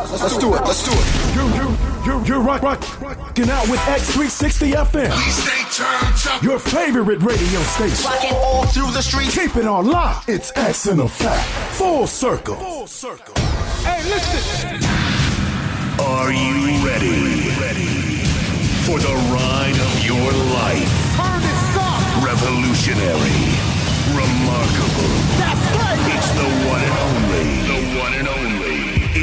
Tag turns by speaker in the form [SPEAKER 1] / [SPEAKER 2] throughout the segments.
[SPEAKER 1] Let's do it. Let's do it.
[SPEAKER 2] You're rocking out with X360 FM. Your favorite radio station.
[SPEAKER 1] Rocking all through the streets.
[SPEAKER 2] Keep it on lock. It's X in effect. Full circle.
[SPEAKER 3] Hey, listen.
[SPEAKER 4] Are you ready for the ride of your life?
[SPEAKER 3] Turn this up.
[SPEAKER 4] Revolutionary. Remarkable.
[SPEAKER 3] That's right.
[SPEAKER 4] It's the one and only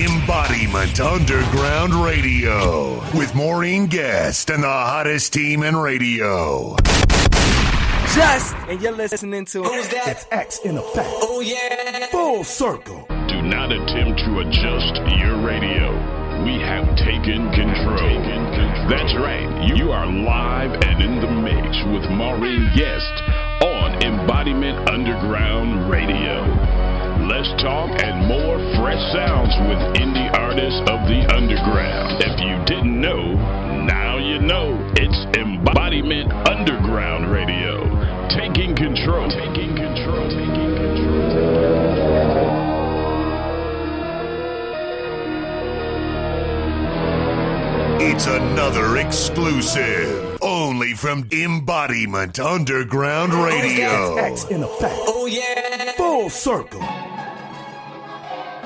[SPEAKER 4] Embodiment Underground Radio with Maureen Guest and the hottest team in radio.
[SPEAKER 5] And you're listening to
[SPEAKER 1] Who's that?
[SPEAKER 2] It's X in effect.
[SPEAKER 1] Oh yeah.
[SPEAKER 2] Full circle.
[SPEAKER 6] Do not attempt to adjust your radio. We have taken control. That's right. You are live and in the mix with Maureen Guest on Embodiment Underground Radio. Let's talk and more fresh sounds with indie artists of the underground. If you didn't know, now you know. It's Embodiment Underground Radio. Taking control.
[SPEAKER 4] It's another exclusive, only from Embodiment Underground Radio.
[SPEAKER 2] X in effect.
[SPEAKER 1] Oh yeah.
[SPEAKER 2] Full circle.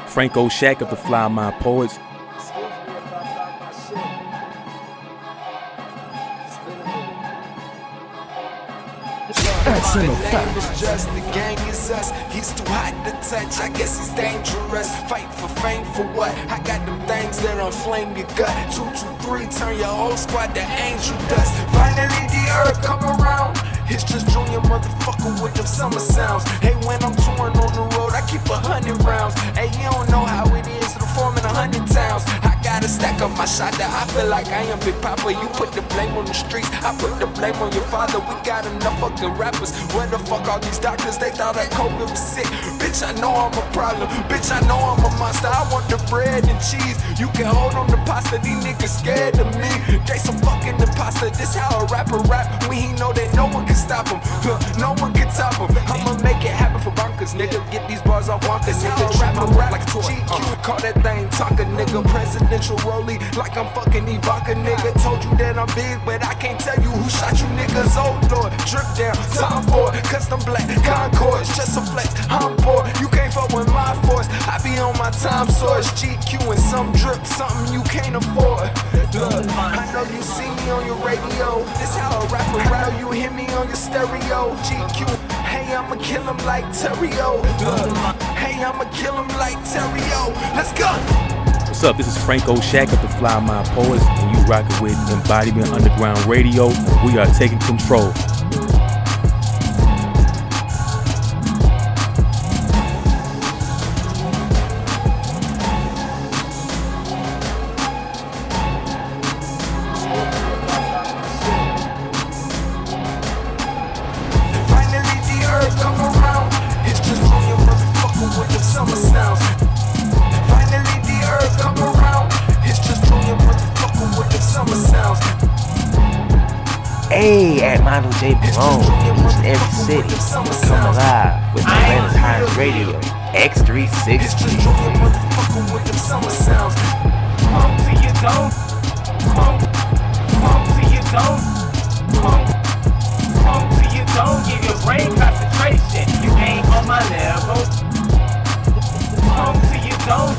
[SPEAKER 5] Franco Shack of the Fly My Poets.
[SPEAKER 2] X in effect.
[SPEAKER 7] It's just the gang is us. He's too hot to touch. I guess he's dangerous. Fight for fame for what? I got them things that inflame your gut. 223, turn your whole squad to angel dust. Finally the earth come around. It's just Junior motherfucker with them summer sounds. Hey, when I'm touring on the road, I keep 100 rounds. Hey, you don't know how it is to perform in 100 towns. I gotta stack up my shot that I feel like I am Big Papa. You put the blame on the streets, I put the blame on your father. We got enough fucking rappers. Where the fuck all these doctors? They thought that COVID was sick. Bitch, I know I'm a problem. Bitch, I know I'm a monster. I want the bread and cheese. You can hold on the pasta. These niggas scared of me. They some fucking imposter. This how a rapper rap when he know that no one can stop him. No one can top him. I'ma make it happen for bonkers, nigga. Get these bars off Wonkers. How a rapper rap like a toy. Call that thing talker, nigga. Presidential rollie like I'm fucking Ivanka, nigga. Told you that I'm big, but I can't tell you who shot you niggas. Oh Lord, drip down, time for it. Custom black Concords, just a flex. I'm poor, you can't fuck with my force. I be on my time source, GQ and some drip, something you can't afford. Look, I know you see me on your radio. This how a rapper rap. I know you hear me on your stereo. GQ, hey, I'ma kill him like Terrio. Look, hey, I'ma kill him like Terrio. Let's go.
[SPEAKER 5] What's up? This is Franco Shack of the Fly My Poets, and you rocking with Embodiment Underground Radio. We are taking control.
[SPEAKER 8] Hey, at Mondo J. Barone, Houston, every city. Come alive with Atlanta's highest radio, X360.
[SPEAKER 9] Pump to your dome. Pump to your dome. Pump to your dome. Give your brain concentration. You ain't on my level. Pump to your dome.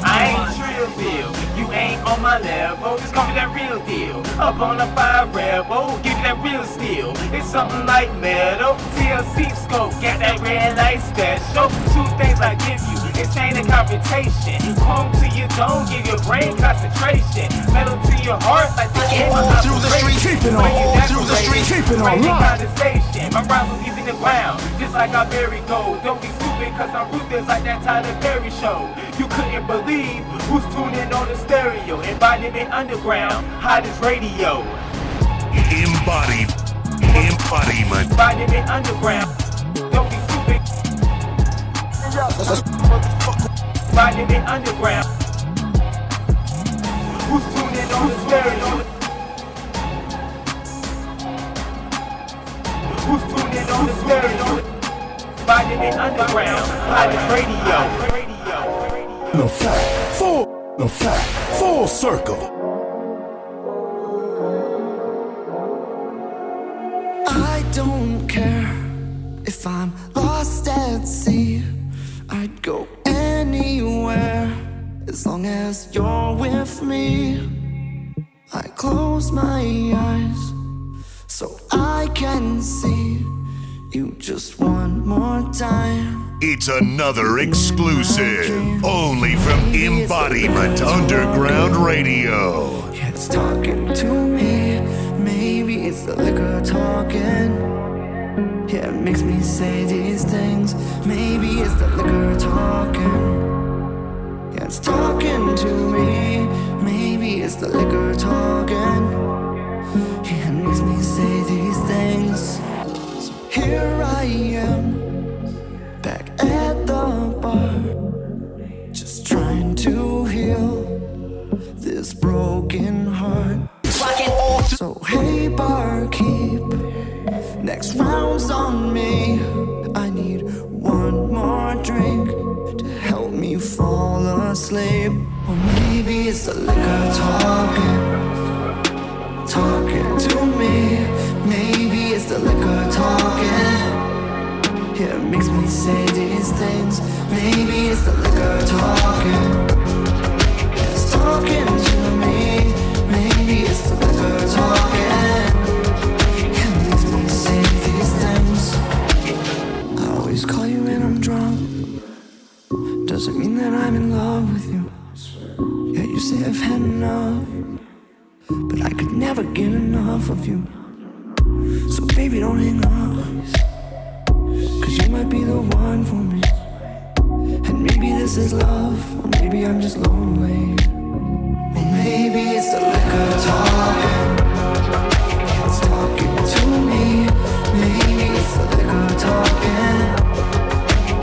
[SPEAKER 9] I ain't trill deal. You ain't on my level. Just call me that real deal. Up on a fire rebel, give you that real steel. It's something like metal. TLC scope, got that red light special. Two things I give you, insane and confrontation. Home to your dome, give your brain concentration. Metal to your heart, like the game of
[SPEAKER 1] through the street, keep it on. All through the street, keep it on.
[SPEAKER 9] Condensation, my rhymes will give you the ground, just like I bury gold. Don't be stupid, cause I'm ruthless like that Tyler Perry show. You couldn't believe who's tuning on the stereo. Embodiment Underground, hottest radio.
[SPEAKER 4] Embodiment.
[SPEAKER 9] Embodiment Underground. Don't be stupid. Embodiment Underground. Who's tuning on the stereo? Who's tuning on the stereo? Embodiment Underground, hottest radio.
[SPEAKER 2] No fact. Full circle.
[SPEAKER 10] I don't care if I'm lost at sea. I'd go anywhere as long as you're with me. I close my eyes so I can see you just one more time.
[SPEAKER 4] It's another exclusive, only from Embodiment Underground Radio.
[SPEAKER 10] Yeah, it's talking to me. Maybe it's the liquor talking. Yeah, it makes me say these things. Maybe it's the liquor talking. Yeah, it's talking to me. Maybe it's the liquor talking. Yeah, it makes me say these things. So here I am, back at the bar, just trying to heal this broken heart. So hey barkeep, next round's on me. I need one more drink to help me fall asleep. Or maybe it's the liquor talking to me. Maybe it's the liquor talking. Yeah, it makes me say these things. Maybe it's the liquor talking. It's talking to me. Maybe it's the liquor talking. It makes me say these things. I always call you when I'm drunk. Doesn't mean that I'm in love with you. Yeah, you say I've had enough, but I could never get enough of you. So baby, don't hang up, 'cause you might be the one for me. And maybe this is love, or maybe I'm just lonely. Or maybe it's the liquor talking. It's talking to me. Maybe it's the liquor talking.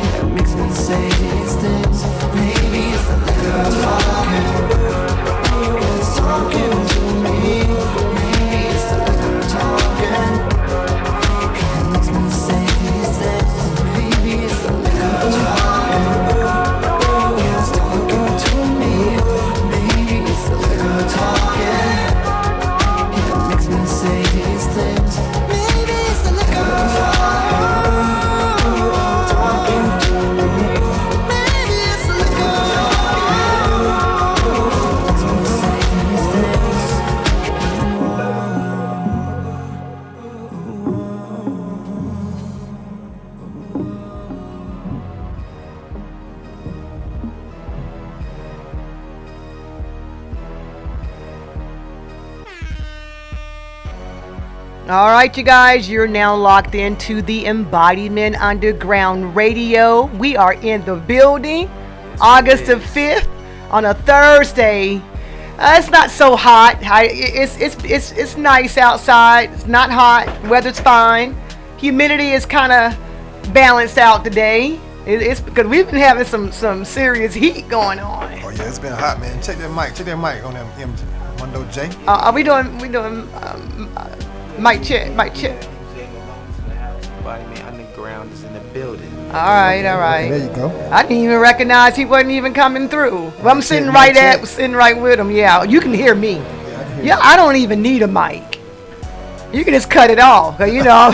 [SPEAKER 10] Yeah, it makes me say these things. Maybe it's the liquor talking. It's talking to me. Maybe it's the liquor talking. Yeah, it makes me say these things. Maybe it's the liquor talking. Yeah, it's talking to me. Maybe it's the liquor talking. Yeah, it makes me say these things. Maybe it's the liquor talking to me. Maybe it's the liquor talking. Makes me say these things.
[SPEAKER 11] All right, you guys, you're now locked into the Embodiment Underground Radio. We are in the building, August the 5th, on a Thursday. It's not so hot. It's nice outside. It's not hot. Weather's fine. Humidity is kind of balanced out today. It's because we've been having some serious heat going on.
[SPEAKER 12] Oh yeah, it's been hot, man. Check that mic on that Mundo J.
[SPEAKER 11] Are we doing mic check?
[SPEAKER 8] Embodiment Underground is in the building.
[SPEAKER 11] All right.
[SPEAKER 12] There you go.
[SPEAKER 11] I didn't even recognize he wasn't even coming through. Well, I'm sitting right with him. Yeah, you can hear me. Yeah, I don't even need a mic. You can just cut it off. You know,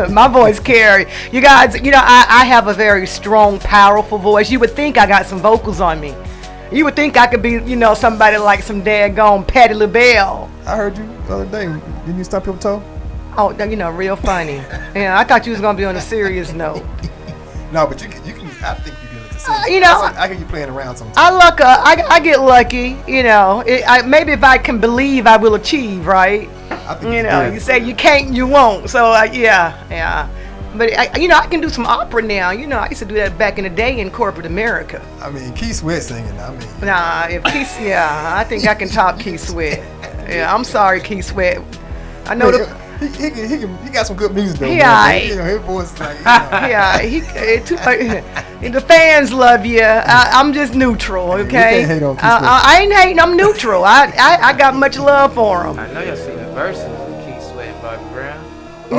[SPEAKER 11] my voice carry. You guys, you know, I have a very strong, powerful voice. You would think I got some vocals on me. You would think I could be, you know, somebody like some daggone Patti LaBelle.
[SPEAKER 12] I heard you the other day. Didn't you stump your toe?
[SPEAKER 11] Oh, you know, real funny. Yeah, I thought you was gonna be on a serious note.
[SPEAKER 12] No, but you can. I think you can.
[SPEAKER 11] You know,
[SPEAKER 12] I hear you playing around sometimes.
[SPEAKER 11] I get lucky. You know, maybe if I can believe, I will achieve. Right?
[SPEAKER 12] I think
[SPEAKER 11] you know, you say you can't, you won't. So yeah. But you know, I can do some opera now. You know, I used to do that back in the day in corporate America.
[SPEAKER 12] I mean, Keith Sweat singing. I mean,
[SPEAKER 11] nah, if Keith, yeah, I think I can top Keith Sweat. Yeah, I'm sorry, Keith Sweat. I know
[SPEAKER 12] he got some good music though.
[SPEAKER 11] Yeah,
[SPEAKER 12] you know, his voice is like, you know.
[SPEAKER 11] yeah, the fans love you. I'm just neutral, okay?
[SPEAKER 12] You can't hate on Keith Sweat.
[SPEAKER 11] I ain't hating. I'm neutral. I got much love for him.
[SPEAKER 8] I know y'all seen the verses of Keith Sweat and Bobby Brown.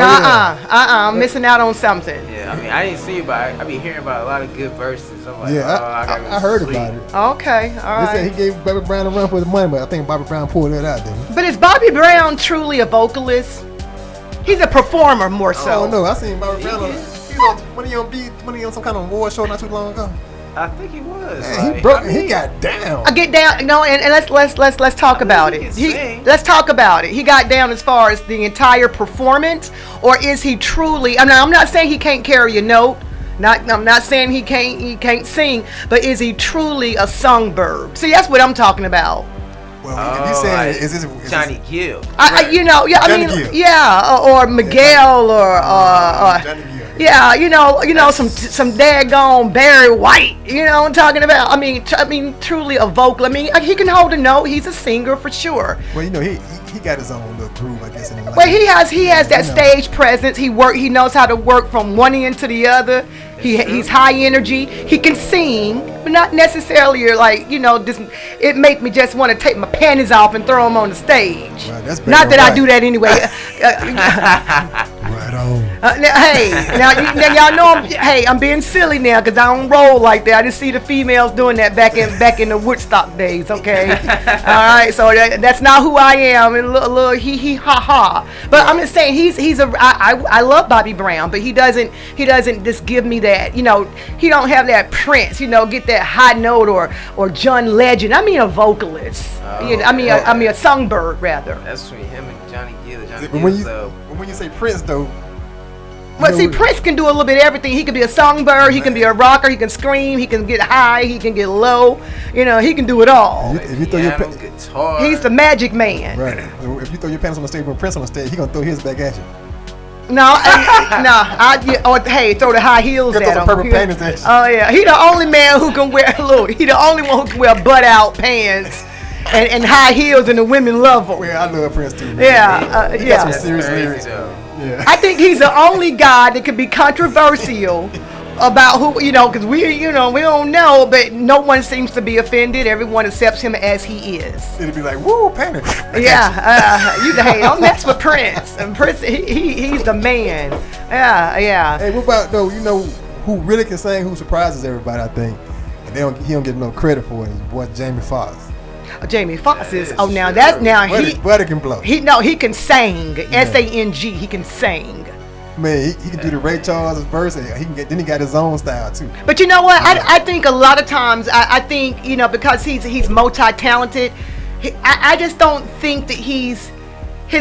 [SPEAKER 11] I'm missing out on something.
[SPEAKER 8] Yeah, I mean, I didn't see it, but I be hearing about a lot of good verses. I'm like,
[SPEAKER 12] I heard about it.
[SPEAKER 11] Okay, all right.
[SPEAKER 12] They said he gave Bobby Brown a run for his money, but I think Bobby Brown pulled that out, didn't he?
[SPEAKER 11] But is Bobby Brown truly a vocalist? He's a performer more so.
[SPEAKER 12] I don't know. I seen Bobby Brown when he on some kind of award show not too long ago.
[SPEAKER 8] I think he was.
[SPEAKER 12] Man, he got down.
[SPEAKER 11] I get down. No, and let's talk about it. Let's talk about it. He got down as far as the entire performance, or is he truly? I'm not saying he can't carry a note. I'm not saying he can't sing, but is he truly a songbird? See, that's what I'm talking about.
[SPEAKER 12] Well, if you saying is this
[SPEAKER 8] Johnny Gill?
[SPEAKER 11] Or Miguel, or yeah, some daggone Barry White. You know what I'm talking about? I mean, truly a vocal. I mean, he can hold a note. He's a singer for sure.
[SPEAKER 12] Well, he got his own little groove, I guess.
[SPEAKER 11] Well, he has that stage presence. He knows how to work from one end to the other. He's high energy. He can sing, but not necessarily like just. It make me just want to take my panties off and throw them on the stage.
[SPEAKER 12] Well, that's
[SPEAKER 11] not that I do that anyway.
[SPEAKER 12] Right on.
[SPEAKER 11] Y'all know I'm being silly now because I don't roll like that. I just see the females doing that back in the Woodstock days. Okay, all right. So that's not who I am. And a little hee ha ha. But I'm just saying I love Bobby Brown, but he doesn't just give me that. He don't have that Prince. Get that high note or John Legend. I mean a vocalist. I mean a songbird rather.
[SPEAKER 8] That's between him and Johnny Gill.
[SPEAKER 12] When you say Prince though.
[SPEAKER 11] But see, Prince can do a little bit of everything. He can be a songbird, he can be a rocker, he can scream, he can get high, he can get low. He can do it all.
[SPEAKER 12] If you throw your
[SPEAKER 8] guitar.
[SPEAKER 11] He's the magic man.
[SPEAKER 12] Right. If you throw your pants on the stage with Prince on the stage, he gonna throw his back at you.
[SPEAKER 11] No, throw the high heels at him.
[SPEAKER 12] Purple panties at you.
[SPEAKER 11] Oh yeah, he the only man who can wear he the only one who can wear butt out pants. And high heels, and the women love him.
[SPEAKER 12] Yeah, I love Prince too.
[SPEAKER 11] Yeah,
[SPEAKER 12] he got some serious lyrics. Yeah.
[SPEAKER 11] I think he's the only guy that could be controversial about who, because we don't know, but no one seems to be offended. Everyone accepts him as he is.
[SPEAKER 12] It'd be like, woo, panic.
[SPEAKER 11] Yeah, don't mess with Prince. And Prince, he's the man. Yeah.
[SPEAKER 12] Hey, what about though? Who really can sing? Who surprises everybody? I think, and he don't get no credit for it. His boy Jamie Foxx.
[SPEAKER 11] Jamie Foxx is. He
[SPEAKER 12] can blow.
[SPEAKER 11] He can sing. SANG. He can sing.
[SPEAKER 12] Man, he can do the Ray Charles verse, and then he got his own style too.
[SPEAKER 11] But you know what? I think a lot of times I think because he's multi-talented. I just don't think that his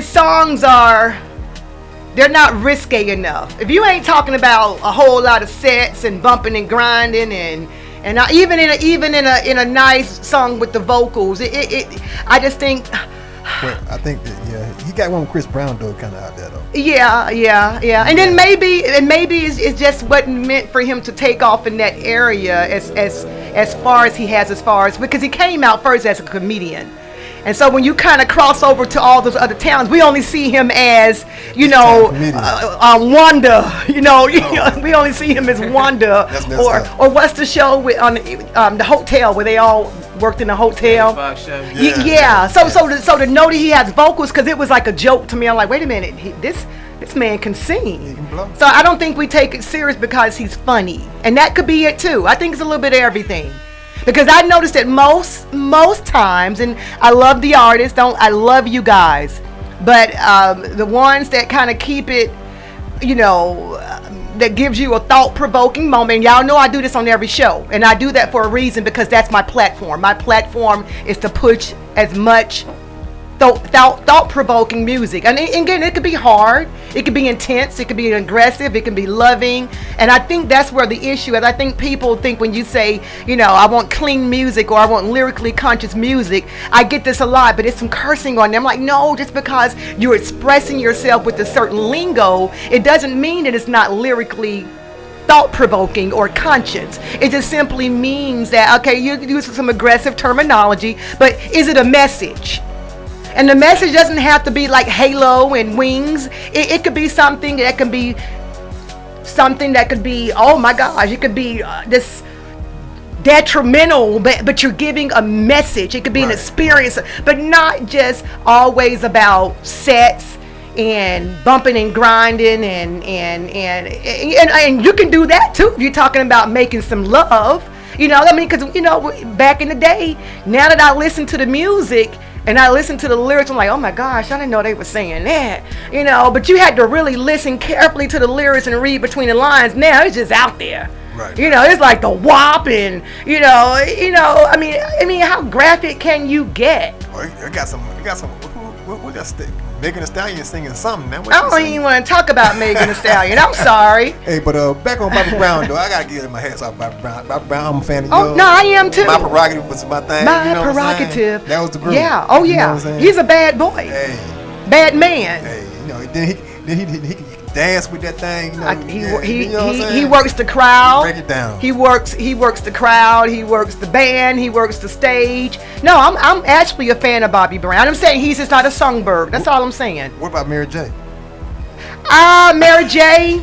[SPEAKER 11] songs they're not risque enough. If you ain't talking about a whole lot of sets and bumping and grinding and even in a nice song with the vocals, I just think.
[SPEAKER 12] Well, I think that he got one with Chris Brown though, kind of out there though.
[SPEAKER 11] Yeah. And then maybe it's just wasn't meant for him to take off in that area as far as he has, because he came out first as a comedian. And so when you kind of cross over to all those other towns, we only see him as, Wanda. We only see him as Wanda. or what's the show with on the hotel where they all worked in the hotel? Yeah. So to know that he has vocals, because it was like a joke to me. I'm like, wait a minute, this man can sing. So I don't think we take it serious because he's funny, and that could be it too. I think it's a little bit of everything. Because I noticed that most times, and I love the artists, I love you guys, but the ones that kind of keep it, that gives you a thought-provoking moment. Y'all know I do this on every show, and I do that for a reason, because that's my platform. My platform is to push as much thought-provoking music. And again, it could be hard, it could be intense, it could be aggressive, it can be loving, and I think that's where the issue is. I think people think when you say, I want clean music or I want lyrically conscious music, I get this a lot, but it's some cursing on there. I'm like, no, just because you're expressing yourself with a certain lingo, it doesn't mean that it's not lyrically thought-provoking or conscious. It just simply means that, okay, you're using some aggressive terminology, but is it a message? And the message doesn't have to be like halo and wings. It could be something that could be oh my gosh, it could be this detrimental, but you're giving a message. It could be an experience, but not just always about sets, and bumping and grinding and you can do that too if you're talking about making some love. You know, I mean, because, you know, back in the day, now that I listen to the music and I listen to the lyrics, I'm like, oh my gosh, I didn't know they were saying that. You know, but you had to really listen carefully to the lyrics and read between the lines. Now it's just out there.
[SPEAKER 12] Right.
[SPEAKER 11] You know, it's like the WAP and, you know, I mean, how graphic can you get?
[SPEAKER 12] Well, we got some, what that stick? Megan Thee Stallion singing something, man.
[SPEAKER 11] I don't even want to talk about Megan Thee Stallion. I'm sorry.
[SPEAKER 12] Hey, but back on Bobby Brown, though, I got to give my hats off Bobby Brown. Bobby Brown, I'm a fan of yours.
[SPEAKER 11] Oh, no, I am too.
[SPEAKER 12] My prerogative was my thing.
[SPEAKER 11] My
[SPEAKER 12] you know
[SPEAKER 11] prerogative.
[SPEAKER 12] That was the group.
[SPEAKER 11] Yeah, oh
[SPEAKER 12] you
[SPEAKER 11] yeah.
[SPEAKER 12] Know
[SPEAKER 11] He's a bad boy.
[SPEAKER 12] Hey.
[SPEAKER 11] Bad man.
[SPEAKER 12] Hey, you know, then he can dance with that thing. You know,
[SPEAKER 11] he works the crowd.
[SPEAKER 12] Break it down.
[SPEAKER 11] He works the crowd. He works the band. He works the stage. No, I'm actually a fan of Bobby Brown. I'm saying he's just not a songbird. That's all I'm saying.
[SPEAKER 12] What about Mary J?
[SPEAKER 11] Mary J.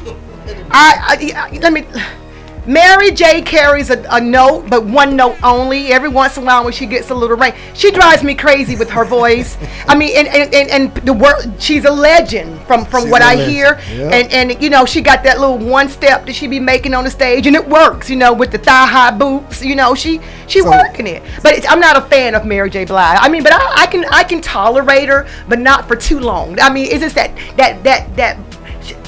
[SPEAKER 11] Mary J carries a note, but one note only. Every once in a while, when she gets a little rain, she drives me crazy with her voice. I mean, and the word, she's a legend from what I hear. Yep. And you know, she got that little one step that she be making on the stage, and it works. You know, with the thigh high boots. You know, she working it. But I'm not a fan of Mary J. Blige. I mean, but I can tolerate her, but not for too long. I mean, it's just that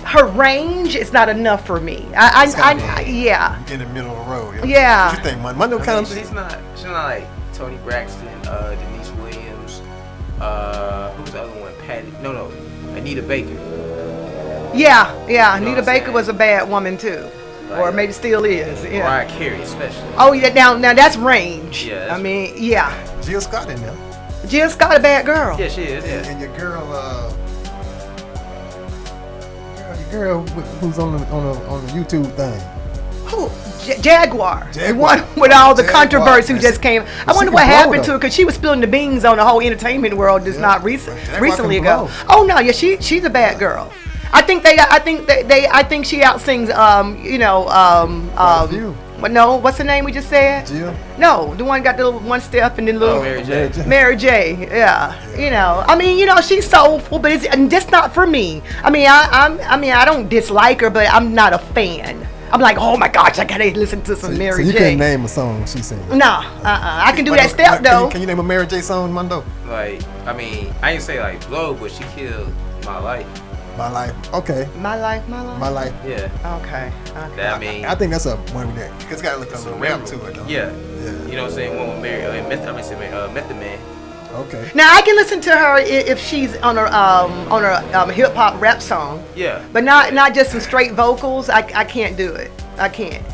[SPEAKER 11] her range is not enough for me. Yeah.
[SPEAKER 12] In the middle of the road.
[SPEAKER 11] Yeah.
[SPEAKER 12] What you think, Mondo?
[SPEAKER 8] She's not like Toni Braxton, Denise Williams. Who's the other one? Anita Baker.
[SPEAKER 11] Yeah. Anita Baker was a bad woman too, or maybe still is. Yeah.
[SPEAKER 8] Mariah Carey, especially.
[SPEAKER 11] Oh yeah. Now that's range.
[SPEAKER 8] Yeah.
[SPEAKER 11] I mean, yeah.
[SPEAKER 12] Jill Scott in there.
[SPEAKER 11] Jill Scott a bad girl.
[SPEAKER 8] Yeah, she is. Yeah.
[SPEAKER 12] And your girl. Girl who's on the YouTube thing.
[SPEAKER 11] Who? Jaguar. The one with all the controversy who just came. I wonder what happened to her, because she was spilling the beans on the whole entertainment world just not recently ago. Oh no, yeah, she's a bad girl. I think she outsings no, what's her name we just said?
[SPEAKER 12] Jill?
[SPEAKER 11] No, the one got the little one step and then little
[SPEAKER 8] Mary J.
[SPEAKER 11] Mary J. Yeah. You know, I mean, you know, she's soulful, but it's just not for me. I mean, I don't dislike her, but I'm not a fan. I'm like, oh my gosh, I gotta listen to some Mary J.
[SPEAKER 12] So you can't name a song she sings?
[SPEAKER 11] No, I can do that step though.
[SPEAKER 12] Can you name a Mary J. song, Mondo?
[SPEAKER 8] Like, I mean, I ain't say like blow, but she killed My Life.
[SPEAKER 12] My Life. Okay.
[SPEAKER 11] My life.
[SPEAKER 8] Yeah.
[SPEAKER 11] Okay.
[SPEAKER 8] I mean,
[SPEAKER 12] I think that's a one that it's got to look a little rap to it, though.
[SPEAKER 8] Yeah. You know what I'm saying? One with Method Man.
[SPEAKER 12] Okay.
[SPEAKER 11] Now I can listen to her if she's on her hip hop rap song.
[SPEAKER 8] Yeah.
[SPEAKER 11] But not just some straight vocals. I can't do it. I can't.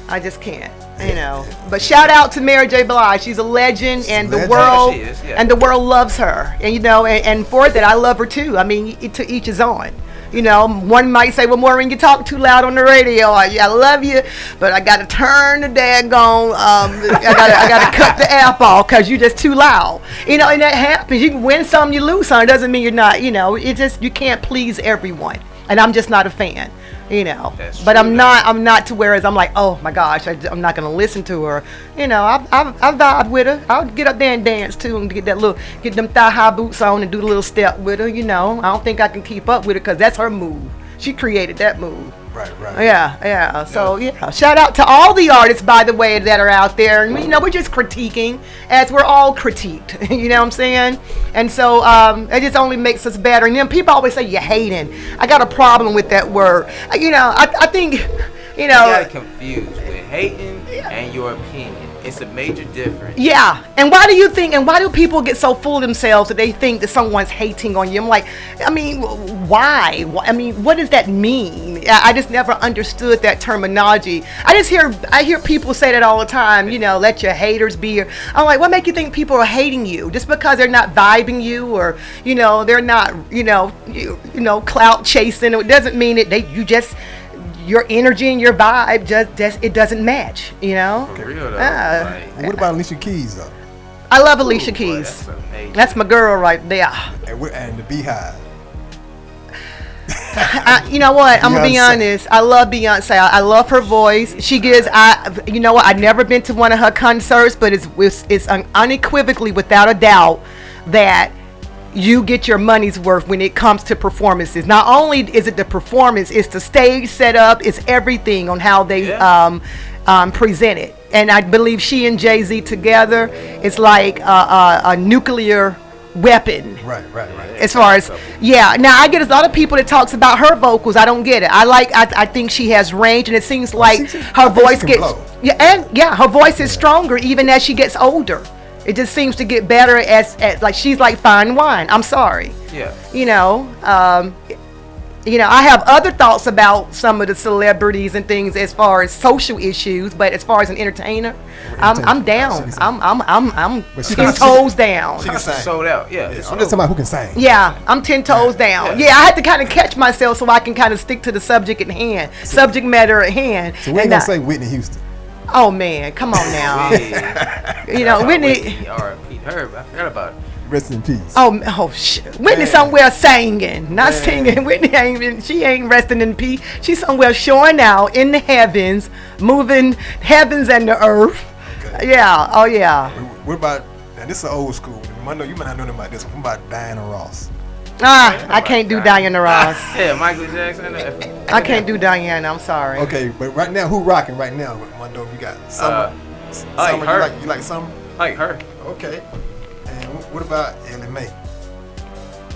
[SPEAKER 11] I just can't. You know. But shout out to Mary J. Blige. She's a legend, and the world and the world loves her. And you know, and for that I love her too. I mean, to each his own. You know, one might say, well, Maureen, you talk too loud on the radio. I love you, but I got to turn the daggone, I got to cut the app off because you're just too loud. You know, and that happens. You can win some, you lose some. It doesn't mean you're not, you know, it just, you can't please everyone. And I'm just not a fan, you know. But I'm not to whereas I'm like, oh my gosh, I'm not going to listen to her. You know, I vibe with her. I'll get up there and dance too and get them thigh high boots on and do the little step with her, you know. I don't think I can keep up with her because that's her move. She created that move.
[SPEAKER 12] Right.
[SPEAKER 11] Yeah. So, yeah. Shout out to all the artists, by the way, that are out there. And, you know, we're just critiquing as we're all critiqued. You know what I'm saying? And so it just only makes us better. And then people always say you're hating. I got a problem with that word. You know, I think, you know.
[SPEAKER 8] You got confused with hating and your opinion. It's a major difference.
[SPEAKER 11] Yeah. And why do people get so full of themselves that they think that someone's hating on you? I'm like, I mean, why? I mean, what does that mean? I just never understood that terminology. I hear people say that all the time, you know, let your haters be here. I'm like, what make you think people are hating you? Just because they're not vibing you, or, you know, they're not, you know, clout chasing. It doesn't mean your energy and your vibe just it doesn't match, you know.
[SPEAKER 8] For real though.
[SPEAKER 12] What about Alicia Keys though?
[SPEAKER 11] I love Alicia Keys. That's my girl right there.
[SPEAKER 12] And the Beehive.
[SPEAKER 11] You know what? I'm gonna be honest. I love Beyonce. I love her voice. She gives. You know what? I've never been to one of her concerts, but it's unequivocally, without a doubt, that you get your money's worth when it comes to performances. Not only is it the performance, it's the stage setup, it's everything on how they present it. And I believe she and Jay-Z together is like a nuclear weapon.
[SPEAKER 12] Right.
[SPEAKER 11] As far as now I get a lot of people that talks about her vocals. I don't get it. I think she has range, and it seems like her voice gets her voice is stronger even as she gets older. It just seems to get better as like she's like fine wine. I'm sorry.
[SPEAKER 8] Yeah.
[SPEAKER 11] I have other thoughts about some of the celebrities and things as far as social issues, but as far as an entertainer, I'm down. I'm 10 toes down.
[SPEAKER 12] She can sing.
[SPEAKER 8] Sold out. Yeah.
[SPEAKER 12] I'm just talking about who can sing.
[SPEAKER 11] Yeah, I'm 10 toes down. Yeah, I had to kind of catch myself so I can kind of stick to the subject at hand, subject matter at hand.
[SPEAKER 12] So we ain't gonna say Whitney Houston.
[SPEAKER 11] Oh man, come on now. Whitney.
[SPEAKER 8] R.I.P. her. I forgot about it.
[SPEAKER 12] Rest in peace.
[SPEAKER 11] Whitney somewhere singing, not singing. Whitney she ain't resting in peace. She's somewhere showing out in the heavens, moving heavens and the earth. Okay. Yeah. Oh yeah.
[SPEAKER 12] What about? And this is old school. I know you might not know about this. What about Diana Ross?
[SPEAKER 11] I can't do Diana Ross.
[SPEAKER 8] Yeah, Michael Jackson.
[SPEAKER 11] I can't do Diana. I'm sorry.
[SPEAKER 12] Okay, but right now, who rocking right now? Mondo, you got Summer.
[SPEAKER 8] I like her.
[SPEAKER 12] You like Summer?
[SPEAKER 8] I like her.
[SPEAKER 12] Okay. And what about Ellie Mae?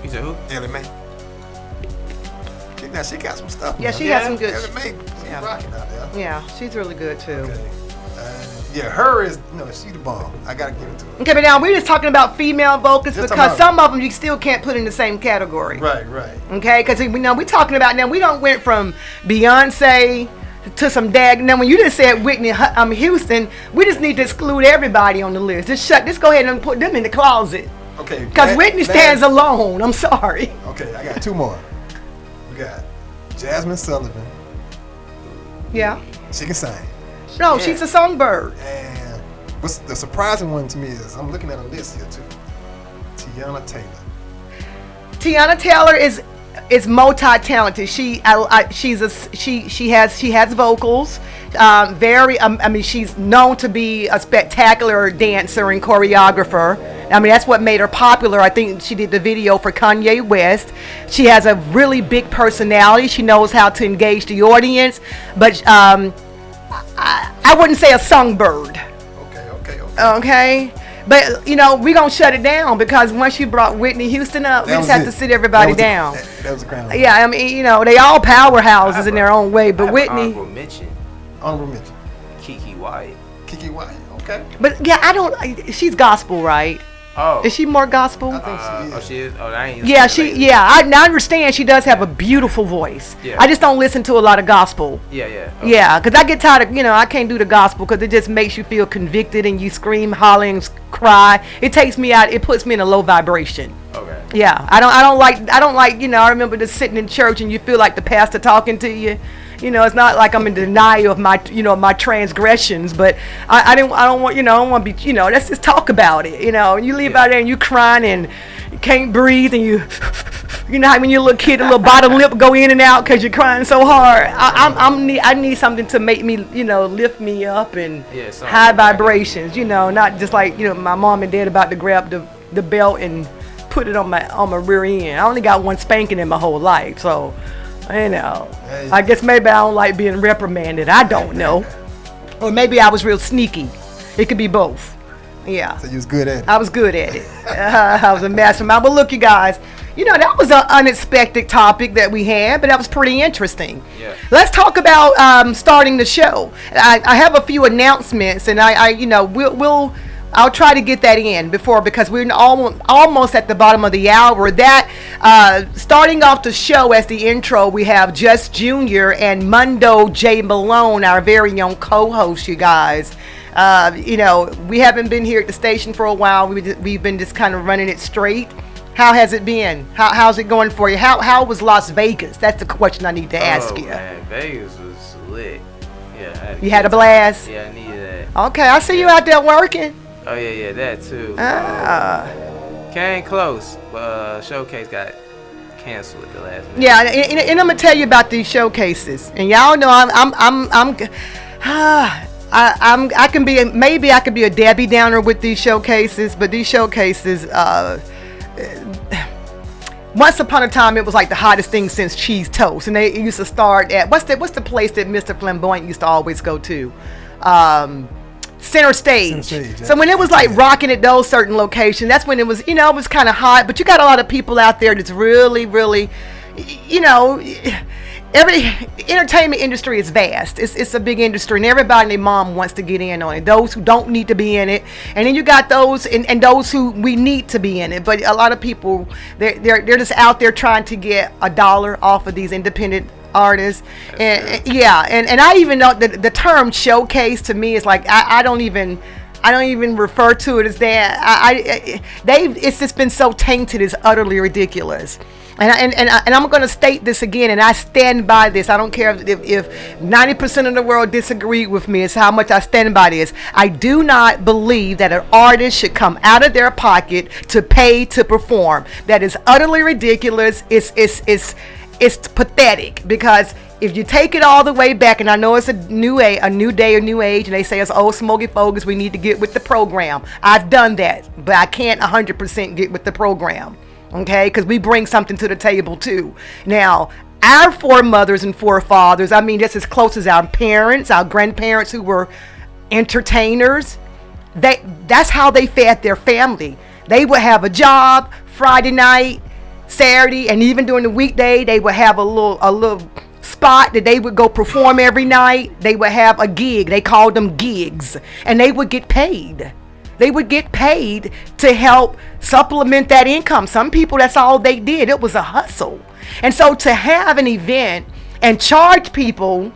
[SPEAKER 8] You said who?
[SPEAKER 12] Ellie Mae. Now she got some stuff.
[SPEAKER 11] Yeah, she has some good.
[SPEAKER 12] Ellie Mae, she's rocking out there.
[SPEAKER 11] Yeah, she's really good too.
[SPEAKER 12] Okay. Her is she the bomb. I gotta give it to her.
[SPEAKER 11] Okay, but now we're just talking about female vocalists because some of them you still can't put in the same category.
[SPEAKER 12] Right.
[SPEAKER 11] Okay, because we're talking about now we don't went from Beyonce to some now when you just said Whitney Houston, we just need to exclude everybody on the list. Just go ahead and put them in the closet.
[SPEAKER 12] Okay.
[SPEAKER 11] Because Whitney stands alone. I'm sorry.
[SPEAKER 12] Okay, I got two more. We got Jasmine Sullivan.
[SPEAKER 11] Yeah.
[SPEAKER 12] She can sing.
[SPEAKER 11] No, she's a songbird.
[SPEAKER 12] And what's the surprising one to me is I'm looking at a list here too. Tiana Taylor. Tiana
[SPEAKER 11] Taylor is multi-talented. She has vocals. She's known to be a spectacular dancer and choreographer. I mean, that's what made her popular. I think she did the video for Kanye West. She has a really big personality. She knows how to engage the audience, but I wouldn't say a songbird. Okay. But we're gonna shut it down because once you brought Whitney Houston up, we just have to sit everybody down.
[SPEAKER 12] That was a crown.
[SPEAKER 11] Yeah, I mean, they all powerhouses in their own way, but Whitney.
[SPEAKER 12] Honorable mention.
[SPEAKER 8] Kiki Wyatt.
[SPEAKER 12] Okay.
[SPEAKER 11] But yeah, she's gospel, right?
[SPEAKER 8] Oh.
[SPEAKER 11] Is she more gospel?
[SPEAKER 12] I think she is.
[SPEAKER 8] Oh, she is. Oh, I ain't.
[SPEAKER 11] I understand she does have a beautiful voice.
[SPEAKER 8] Yeah.
[SPEAKER 11] I just don't listen to a lot of gospel.
[SPEAKER 8] Yeah.
[SPEAKER 11] Okay. Yeah, because I get tired of, I can't do the gospel because it just makes you feel convicted and you scream, holler, and cry. It takes me out. It puts me in a low vibration.
[SPEAKER 8] Okay.
[SPEAKER 11] Yeah, I don't like. I remember just sitting in church and you feel like the pastor talking to you. It's not like I'm in denial of my, my transgressions, but I don't want, I don't want to be, let's just talk about it, and you leave out there and you crying and you can't breathe and you know how when you're a little kid, the little bottom lip go in and out because you're crying so hard. I need something to make me, lift me up and high vibrations, not just like, my mom and dad about to grab the belt and put it on my rear end. I only got one spanking in my whole life, so. I guess maybe I don't like being reprimanded. I don't know. Or maybe I was real sneaky. It could be both. Yeah.
[SPEAKER 12] So you was good at it.
[SPEAKER 11] I was good at it. I was a mastermind. But look, you guys, that was an unexpected topic that we had, but that was pretty interesting.
[SPEAKER 8] Yeah.
[SPEAKER 11] Let's talk about starting the show. I have a few announcements, and I'll try to get that in because we're almost at the bottom of the hour. That starting off the show as the intro, we have Just Junior and Mundo J. Malone, our very own co-host. You guys, we haven't been here at the station for a while. We've been just kind of running it straight. How has it been? How's it going for you? How was Las Vegas? That's the question I need to ask you.
[SPEAKER 8] Man, Vegas was lit. Yeah.
[SPEAKER 11] You had a blast.
[SPEAKER 8] Yeah, I needed that.
[SPEAKER 11] Okay, I see you out there working.
[SPEAKER 8] Oh yeah, that too. Came close, but showcase got canceled at the last minute.
[SPEAKER 11] Yeah, and I'm gonna tell you about these showcases, and y'all know I can be maybe I could be a Debbie Downer with these showcases, but these showcases once upon a time, it was like the hottest thing since cheese toast, and they used to start at what's the place that Mr. Flamboyant used to always go to, Center Stage. So when it was like rocking at those certain locations, that's when it was, it was kind of hot. But you got a lot of people out there that's really, really, every entertainment industry is vast. It's a big industry, and everybody and their mom wants to get in on it. Those who don't need to be in it, and then you got those and those who we need to be in it. But a lot of people, they're just out there trying to get a dollar off of these independent artists. And I even know the term showcase to me is like I don't even refer to it as that. It's just been so tainted. It's utterly ridiculous. And I'm going to state this again, and I stand by this. I don't care if 90% of the world disagree with me. It's how much I stand by this. I do not believe that an artist should come out of their pocket to pay to perform. That is utterly ridiculous. It's pathetic, because if you take it all the way back, and I know it's a new day, a new age, and they say it's old smoky focus, we need to get with the program. I've done that, but I can't 100% get with the program. Okay, because we bring something to the table too. Now, our foremothers and forefathers, I mean, just as close as our parents, our grandparents who were entertainers, that's how they fed their family. They would have a job Friday night, Saturday, and even during the weekday, they would have a little spot that they would go perform every night. They would have a gig. They called them gigs, and they would get paid. They would get paid to help supplement that income. Some people, that's all they did. It was a hustle. And so to have an event and charge people,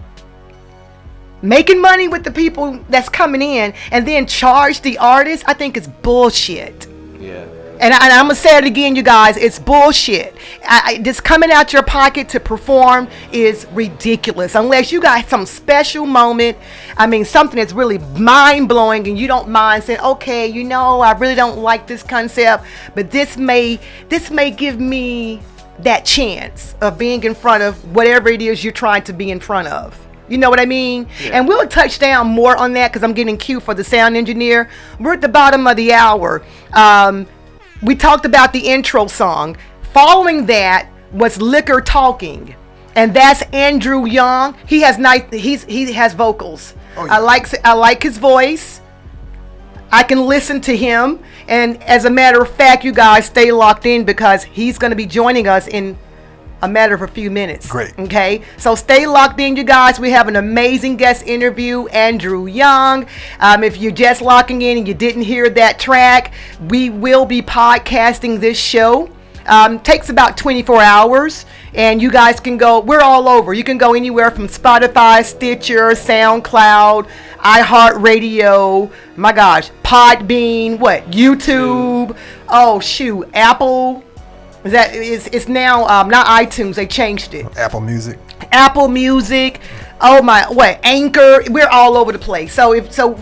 [SPEAKER 11] making money with the people that's coming in, and then charge the artist, I think it's bullshit.
[SPEAKER 8] Yeah.
[SPEAKER 11] And I'm going to say it again, you guys, it's bullshit. Just coming out your pocket to perform is ridiculous. Unless you got some special moment, I mean, something that's really mind-blowing, and you don't mind saying, okay, I really don't like this concept, but this may give me that chance of being in front of whatever it is you're trying to be in front of. You know what I mean? Yeah. And we'll touch down more on that, because I'm getting cue for the sound engineer. We're at the bottom of the hour. We talked about the intro song. Following that was Liquor Talking, and that's Andrew Young. He has he has vocals. Oh, yeah. I like his voice. I can listen to him, and as a matter of fact, you guys stay locked in, because he's going to be joining us in a matter of a few minutes.
[SPEAKER 12] Great.
[SPEAKER 11] Okay, so stay locked in, you guys. We have an amazing guest interview, Andrew Young. If you're just locking in and you didn't hear that track, we will be podcasting this show. Takes about 24 hours, and you guys can go, we're all over. You can go anywhere from Spotify, Stitcher, SoundCloud, iHeartRadio, my gosh, Podbean, YouTube, Apple. It's now not iTunes, they changed it.
[SPEAKER 12] Apple Music. Anchor. We're all over the place. So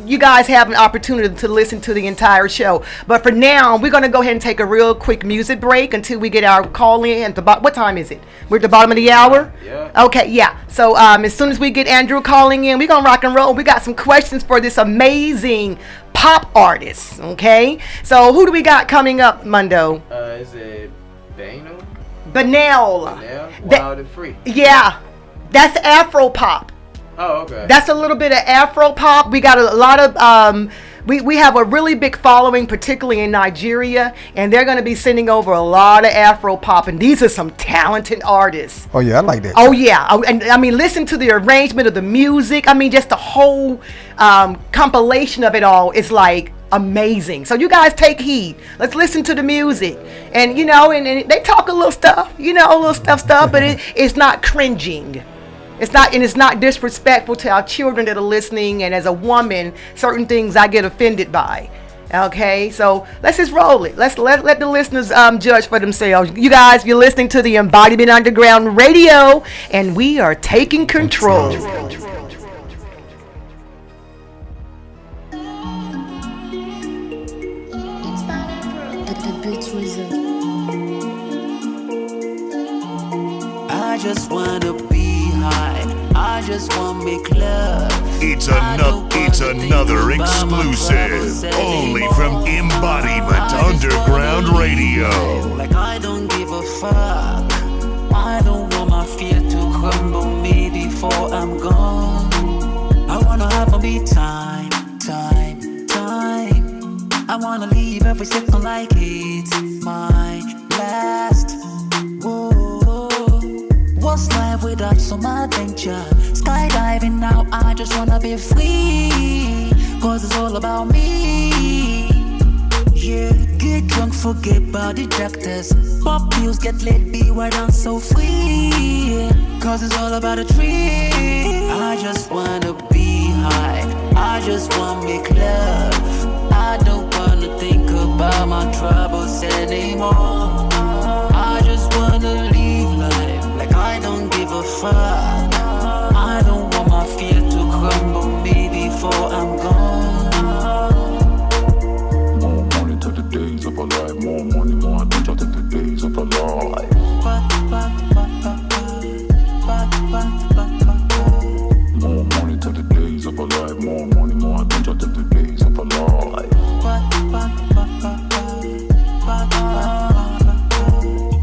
[SPEAKER 12] you guys have an opportunity to listen to the entire show. But for now, we're going to go ahead and take a real quick music break until we get our call in at the what time is it? We're at the bottom of the hour?
[SPEAKER 8] Yeah.
[SPEAKER 11] Okay, yeah. So as soon as we get Andrew calling in, we're going to rock and roll. We got some questions for this amazing pop artist. Okay? So who do we got coming up, Mundo?
[SPEAKER 8] Is it
[SPEAKER 11] Banal.
[SPEAKER 8] Wild and Free.
[SPEAKER 11] Yeah, that's Afro pop.
[SPEAKER 8] Oh, okay.
[SPEAKER 11] That's a little bit of Afro pop. We got a lot of we have a really big following, particularly in Nigeria, and they're going to be sending over a lot of Afro pop, and these are some talented artists.
[SPEAKER 12] Oh yeah, I like that.
[SPEAKER 11] Oh yeah, and I mean, listen to the arrangement of the music. I mean, just the whole compilation of it all is like amazing. So you guys take heed. Let's listen to the music, and and they talk a little stuff, a little stuff, but it's not cringing. It's not disrespectful to our children that are listening. And as a woman, certain things I get offended by. Okay, so let's just roll it. Let's let the listeners judge for themselves. You guys, you're listening to the Embodiment Underground Radio, and we are taking control.
[SPEAKER 10] I just wanna be high. I just wanna make love.
[SPEAKER 4] It's another exclusive, only from Embodiment Underground Radio.
[SPEAKER 10] Like I don't give a fuck. every second like it's my last. Whoa. What's life without some adventure? Skydiving now, I just wanna be free. Cause it's all about me. Yeah, get drunk, forget about detractors. Pop pills, get lit, be wild and so free. Cause it's all about a tree. I just wanna be high. I just wanna make love. I don't wanna think about my troubles anymore. I just wanna live life like I don't give a fuck. I don't want my fear to crumble me before I'm gone.
[SPEAKER 6] More money to the days of our life. More money, more attention to the days of our life. More money to the days of our life. More money, more attention to the days of our life.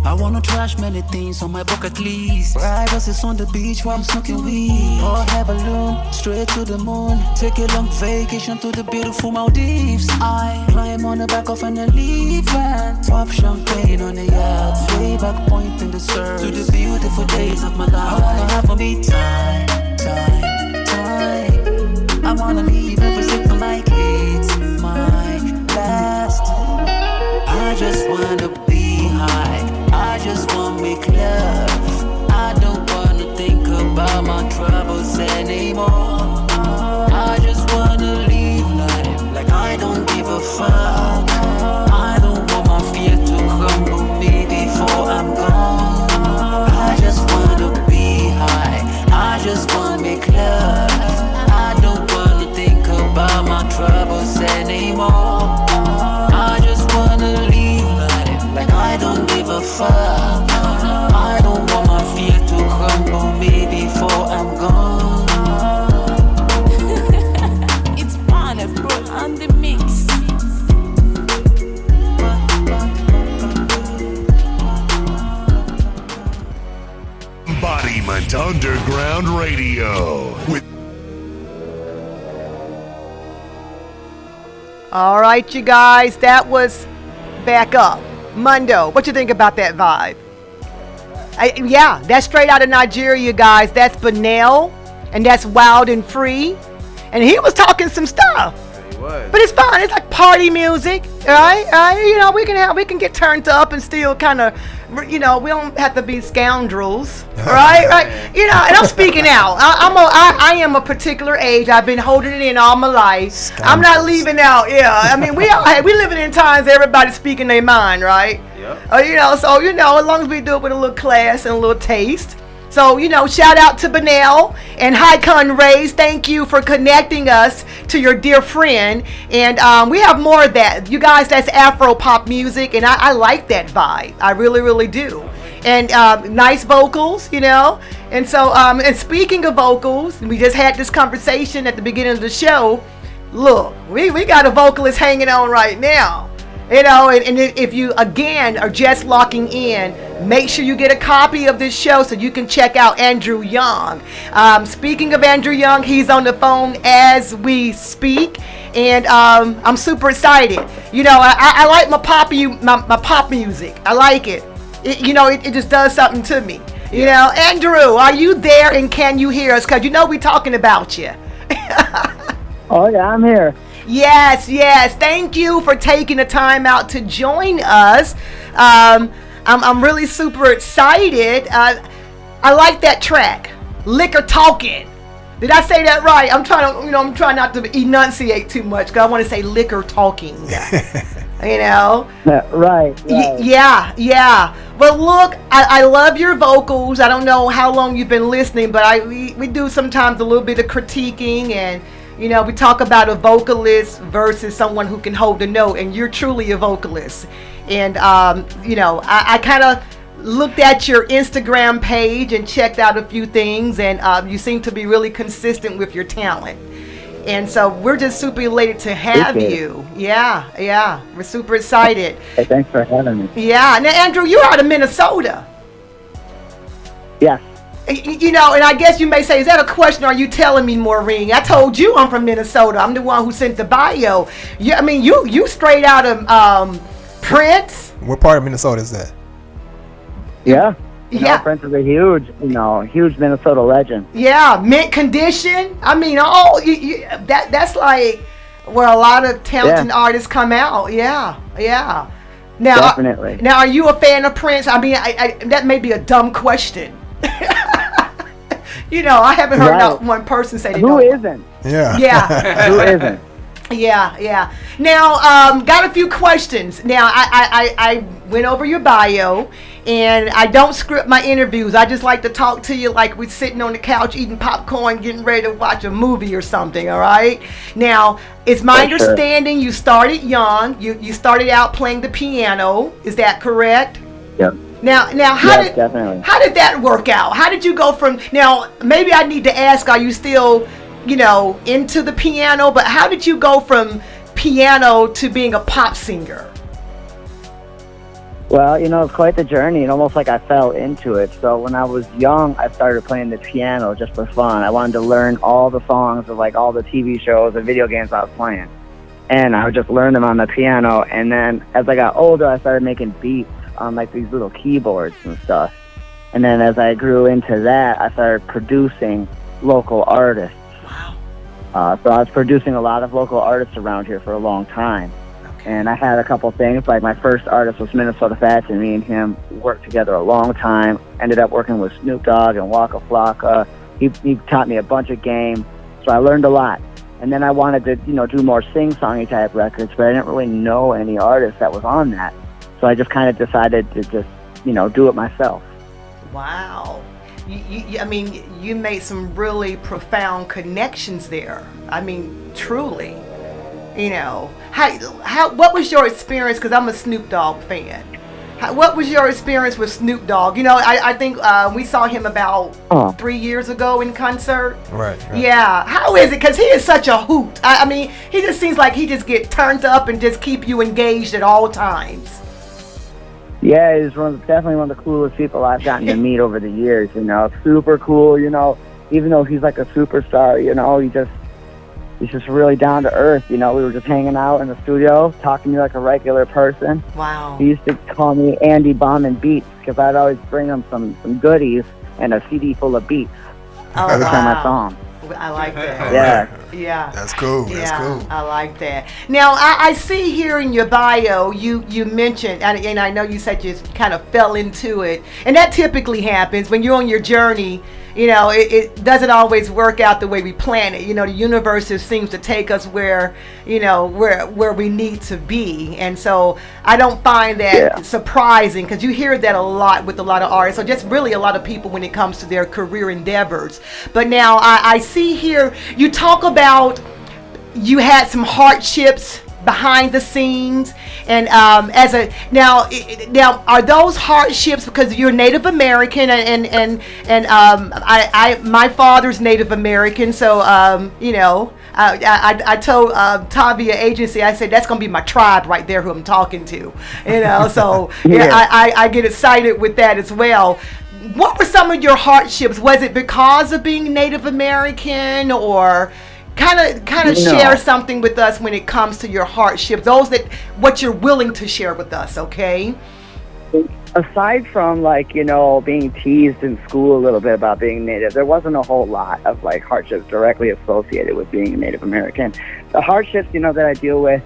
[SPEAKER 10] I wanna trash many things on my bucket list. Ride buses on the beach while I'm smoking weed. Or have a balloon straight to the moon. Take a long vacation to the beautiful Maldives. I climb on the back of an elephant. Pop champagne on the yacht. Way back point in the surf to the beautiful days of my life. I wanna have a me time. I wanna leave every second like it's my last. I just wanna be high. I just wanna make love. I don't wanna think about my troubles anymore. I just wanna live life like I don't give a fuck. I don't want my fear to crumble me before I'm gone. I just wanna be high. I just wanna make love. I don't wanna think about my troubles anymore. I just wanna live life like I don't give a fuck. I don't want my fear to crumble me before I'm gone.
[SPEAKER 13] It's Pineapple on the mix.
[SPEAKER 4] Embodiment Underground Radio with
[SPEAKER 12] All right, you guys, that was Back Up. Mundo, what you think about that vibe? Yeah, that's straight out of Nigeria, you guys. That's Benel, and that's Wild and Free. And he was talking some stuff.
[SPEAKER 8] He was.
[SPEAKER 12] But it's fine. It's like party music, right? You know, we can get turned up and still kind of, you know, we don't have to be scoundrels, right? Right? You know, and I'm speaking out. I am a particular age. I've been holding it in all my life. I'm not leaving out. Yeah, I mean, we living in times everybody's speaking their mind, right?
[SPEAKER 8] Yep.
[SPEAKER 12] You know, so you know, as long as we do it with a little class and a little taste. So, you know, shout out to Benel and Haikon Rays. Thank you for connecting us to your dear friend. And we have more of that. You guys, that's Afro pop music, and I like that vibe. I really, really do. And nice vocals, you know. And so, and speaking of vocals, we just had this conversation at the beginning of the show. Look, we got a vocalist hanging on right now. You know, and if you, again, are just locking in, make sure you get a copy of this show so you can check out Andrew Young. Speaking of Andrew Young, he's on the phone as we speak, and I'm super excited. You know, I like my pop music. I like it. You know, it just does something to me. You know, Andrew, are you there and can you hear us? Because you know we're talking about you.
[SPEAKER 14] Oh, yeah, I'm here.
[SPEAKER 12] Yes. Thank you for taking the time out to join us. I'm really super excited. I like that track, Liquor Talking. Did I say that right? I'm trying not to enunciate too much because I want to say liquor talking. You know?
[SPEAKER 14] Right.
[SPEAKER 12] Yeah. But look, I love your vocals. I don't know how long you've been listening, but we do sometimes a little bit of critiquing, and you know, we talk about a vocalist versus someone who can hold a note, and you're truly a vocalist. And you know, I kind of looked at your Instagram page and checked out a few things, and you seem to be really consistent with your talent. And so we're just super elated to have you. Yeah. We're super excited.
[SPEAKER 14] Hey, thanks for having me.
[SPEAKER 12] Yeah. Now, Andrew, you're out of Minnesota.
[SPEAKER 14] Yes.
[SPEAKER 12] You know, and I guess you may say, is that a question? Or are you telling me, Maureen? I told you I'm from Minnesota. I'm the one who sent the bio. I mean, you straight out of Prince.
[SPEAKER 15] What part of Minnesota is that?
[SPEAKER 14] Yeah. Prince is a huge Minnesota legend.
[SPEAKER 12] Yeah, mint condition. I mean, that's like where a lot of talented artists come out. Yeah. Now,
[SPEAKER 14] definitely.
[SPEAKER 12] Now, are you a fan of Prince? I mean, I that may be a dumb question. You know, I haven't heard not one person say they
[SPEAKER 14] Who
[SPEAKER 12] don't.
[SPEAKER 14] isn't?
[SPEAKER 12] Yeah.
[SPEAKER 14] Who isn't?
[SPEAKER 12] Yeah. Now, got a few questions. Now, I went over your bio, and I don't script my interviews. I just like to talk to you like we're sitting on the couch eating popcorn, getting ready to watch a movie or something, all right? Now, it's my understanding you started young. You started out playing the piano. Is that correct?
[SPEAKER 14] Yep.
[SPEAKER 12] Now, how did that work out? How did you go from, now, maybe I need to ask, are you still, into the piano? But how did you go from piano to being a pop singer?
[SPEAKER 14] Well, it's quite the journey, and almost like I fell into it. So when I was young, I started playing the piano just for fun. I wanted to learn all the songs of like all the TV shows and video games I was playing. And I would just learn them on the piano. And then as I got older, I started making beats on like these little keyboards and stuff. And then as I grew into that, I started producing local artists. Wow. So I was producing a lot of local artists around here for a long time. Okay. And I had a couple things, like my first artist was Minnesota Fats, and me and him worked together a long time. Ended up working with Snoop Dogg and Waka Flocka. He taught me a bunch of game, so I learned a lot. And then I wanted to, do more sing-songy type records, but I didn't really know any artist that was on that. So I just kind of decided to just, do it myself.
[SPEAKER 12] Wow. I mean, you made some really profound connections there. I mean, truly. What was your experience? Because I'm a Snoop Dogg fan. What was your experience with Snoop Dogg? I think we saw him about 3 years ago in concert.
[SPEAKER 15] Right.
[SPEAKER 12] Yeah. How is it? Because he is such a hoot. I mean, he just seems like he just get turned up and just keep you engaged at all times.
[SPEAKER 14] Yeah, he's definitely one of the coolest people I've gotten to meet over the years. Super cool. Even though he's like a superstar, he's just really down to earth. We were just hanging out in the studio, talking to me like a regular person.
[SPEAKER 12] Wow.
[SPEAKER 14] He used to call me Andy Bombin' Beats because I'd always bring him some goodies and a CD full of beats every time I saw him.
[SPEAKER 12] I like that.
[SPEAKER 14] Yeah.
[SPEAKER 15] That's cool.
[SPEAKER 12] Yeah,
[SPEAKER 15] That's cool.
[SPEAKER 12] I like that. Now, I see here in your bio, you mentioned, and I know you said you kind of fell into it, and that typically happens when you're on your journey. It doesn't always work out the way we plan it. The universe just seems to take us where we need to be. And so I don't find that surprising, because you hear that a lot with a lot of artists, or just really a lot of people when it comes to their career endeavors. But now I see here you talk about you had some hardships behind the scenes, and now are those hardships because you're Native American, and my father's Native American, so I told Tavia Agency, I said that's gonna be my tribe right there who I'm talking to, so I get excited with that as well. What were some of your hardships? Was it because of being Native American, or kind of share something with us when it comes to your hardships, what you're willing to share with us, okay?
[SPEAKER 14] Aside from being teased in school a little bit about being Native, there wasn't a whole lot of hardships directly associated with being a Native American. The hardships that I deal with,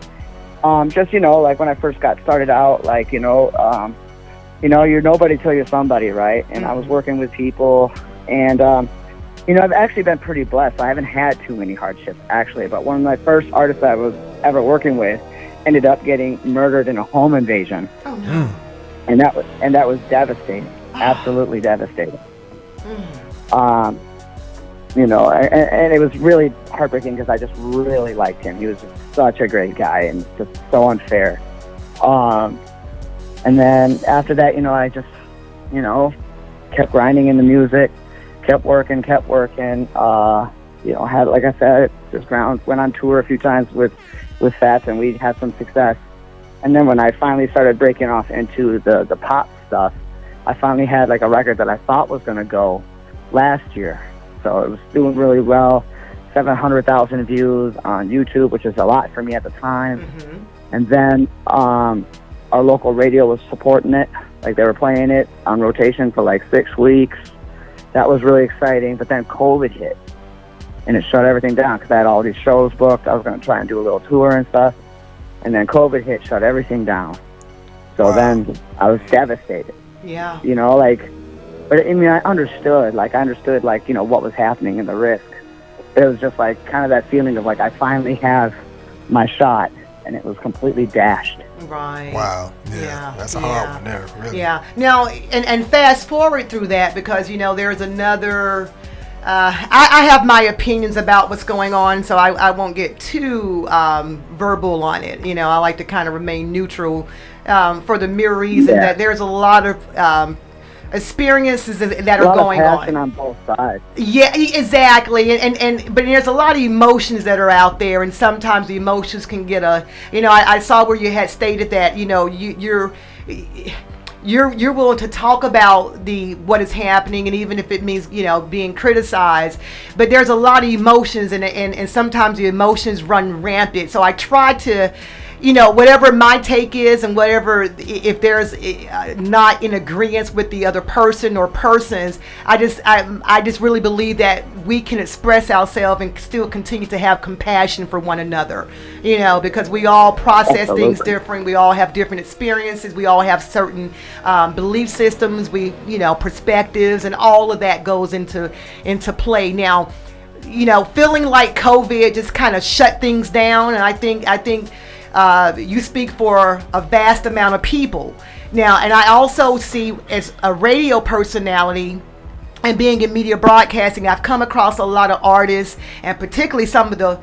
[SPEAKER 14] just when I first got started out, you're nobody till you're somebody, right? And I was working with people, and I've actually been pretty blessed. I haven't had too many hardships, actually. But one of my first artists I was ever working with ended up getting murdered in a home invasion.
[SPEAKER 12] Oh, no.
[SPEAKER 14] And that was devastating. Absolutely devastating. And it was really heartbreaking because I just really liked him. He was just such a great guy and just so unfair. And then after that, I just, kept grinding in the music. Kept working, had, like I said, went on tour a few times with Fats, and we had some success. And then when I finally started breaking off into the pop stuff, I finally had a record that I thought was going to go last year. So it was doing really well. 700,000 views on YouTube, which is a lot for me at the time. And then our local radio was supporting it. Like, they were playing it on rotation for like 6 weeks. That was really exciting. But then COVID hit, and it shut everything down because I had all these shows booked. I was going to try and do a little tour and stuff. And then COVID hit, shut everything down. So then I was devastated.
[SPEAKER 12] Yeah.
[SPEAKER 14] You know, like, but I mean, I understood, like, you know, what was happening and the risk. It was just like kind of that feeling of like, I finally have my shot, and it was completely dashed.
[SPEAKER 12] Right.
[SPEAKER 15] Wow. Yeah. That's a hard one there, really.
[SPEAKER 12] Yeah. Now, and fast forward through that, because, you know, there's another, I have my opinions about what's going on, so I won't get too verbal on it. You know, I like to kind of remain neutral for the mere reason that there's a lot of experiences that are going
[SPEAKER 14] on both sides.
[SPEAKER 12] Yeah, exactly. And but there's a lot of emotions that are out there, and sometimes the emotions can get you know, I saw where you had stated that, you know, you're willing to talk about what is happening, and even if it means, you know, being criticized, but there's a lot of emotions, and sometimes the emotions run rampant. So I try to, you know, whatever my take is, and whatever, if there's not in agreement with the other person or persons, I just really believe that we can express ourselves and still continue to have compassion for one another, you know, because we all process things different. We all have different experiences. We all have certain belief systems, you know, perspectives, and all of that goes into play. Now, you know, feeling like COVID just kind of shut things down, and I think you speak for a vast amount of people now, and I also see, as a radio personality and being in media broadcasting, I've come across a lot of artists, and particularly some of the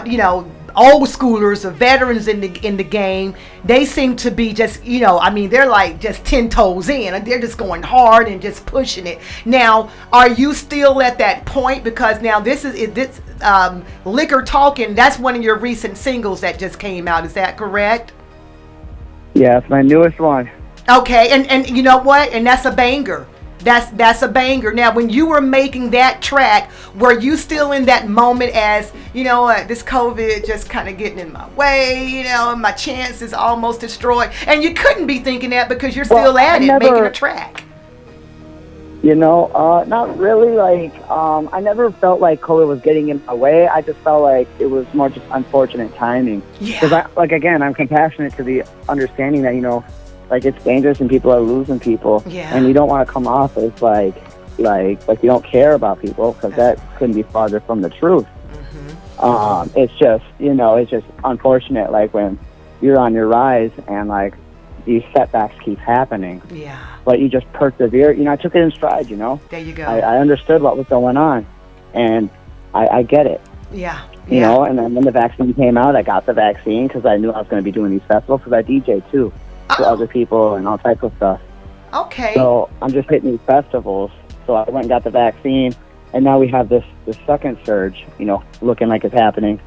[SPEAKER 12] you know, old schoolers, the veterans in the game. They seem to be just, you know, I mean, they're like just 10 toes in, and they're just going hard and just pushing it. Now, are you still at that point? Because now this Liquor Talking, that's one of your recent singles that just came out. Is that correct?
[SPEAKER 14] Yeah, it's my newest one.
[SPEAKER 12] Okay, and you know what? And that's a banger. That's a banger. Now, when you were making that track, were you still in that moment as, you know what, this COVID just kind of getting in my way, you know, and my chance is almost destroyed? And you couldn't be thinking that because you're still making a track.
[SPEAKER 14] You know, not really. Like, I never felt like COVID was getting in my way. I just felt like it was more just unfortunate timing.
[SPEAKER 12] Yeah.
[SPEAKER 14] Because, again, I'm compassionate to the understanding that, you know, like, it's dangerous and people are losing people.
[SPEAKER 12] Yeah.
[SPEAKER 14] And you don't want to come off as like you don't care about people, because that couldn't be farther from the truth. It's just, you know, it's just unfortunate, like, when you're on your rise and, like, these setbacks keep happening.
[SPEAKER 12] Yeah.
[SPEAKER 14] But you just persevere. You know, I took it in stride, you know.
[SPEAKER 12] There you go.
[SPEAKER 14] I understood what was going on, and I get it.
[SPEAKER 12] Yeah.
[SPEAKER 14] You know, and then when the vaccine came out, I got the vaccine because I knew I was going to be doing these festivals, because I DJ too for other people and all types of stuff.
[SPEAKER 12] Okay.
[SPEAKER 14] So I'm just hitting these festivals. So I went and got the vaccine, and now we have this second surge, you know, looking like it's happening.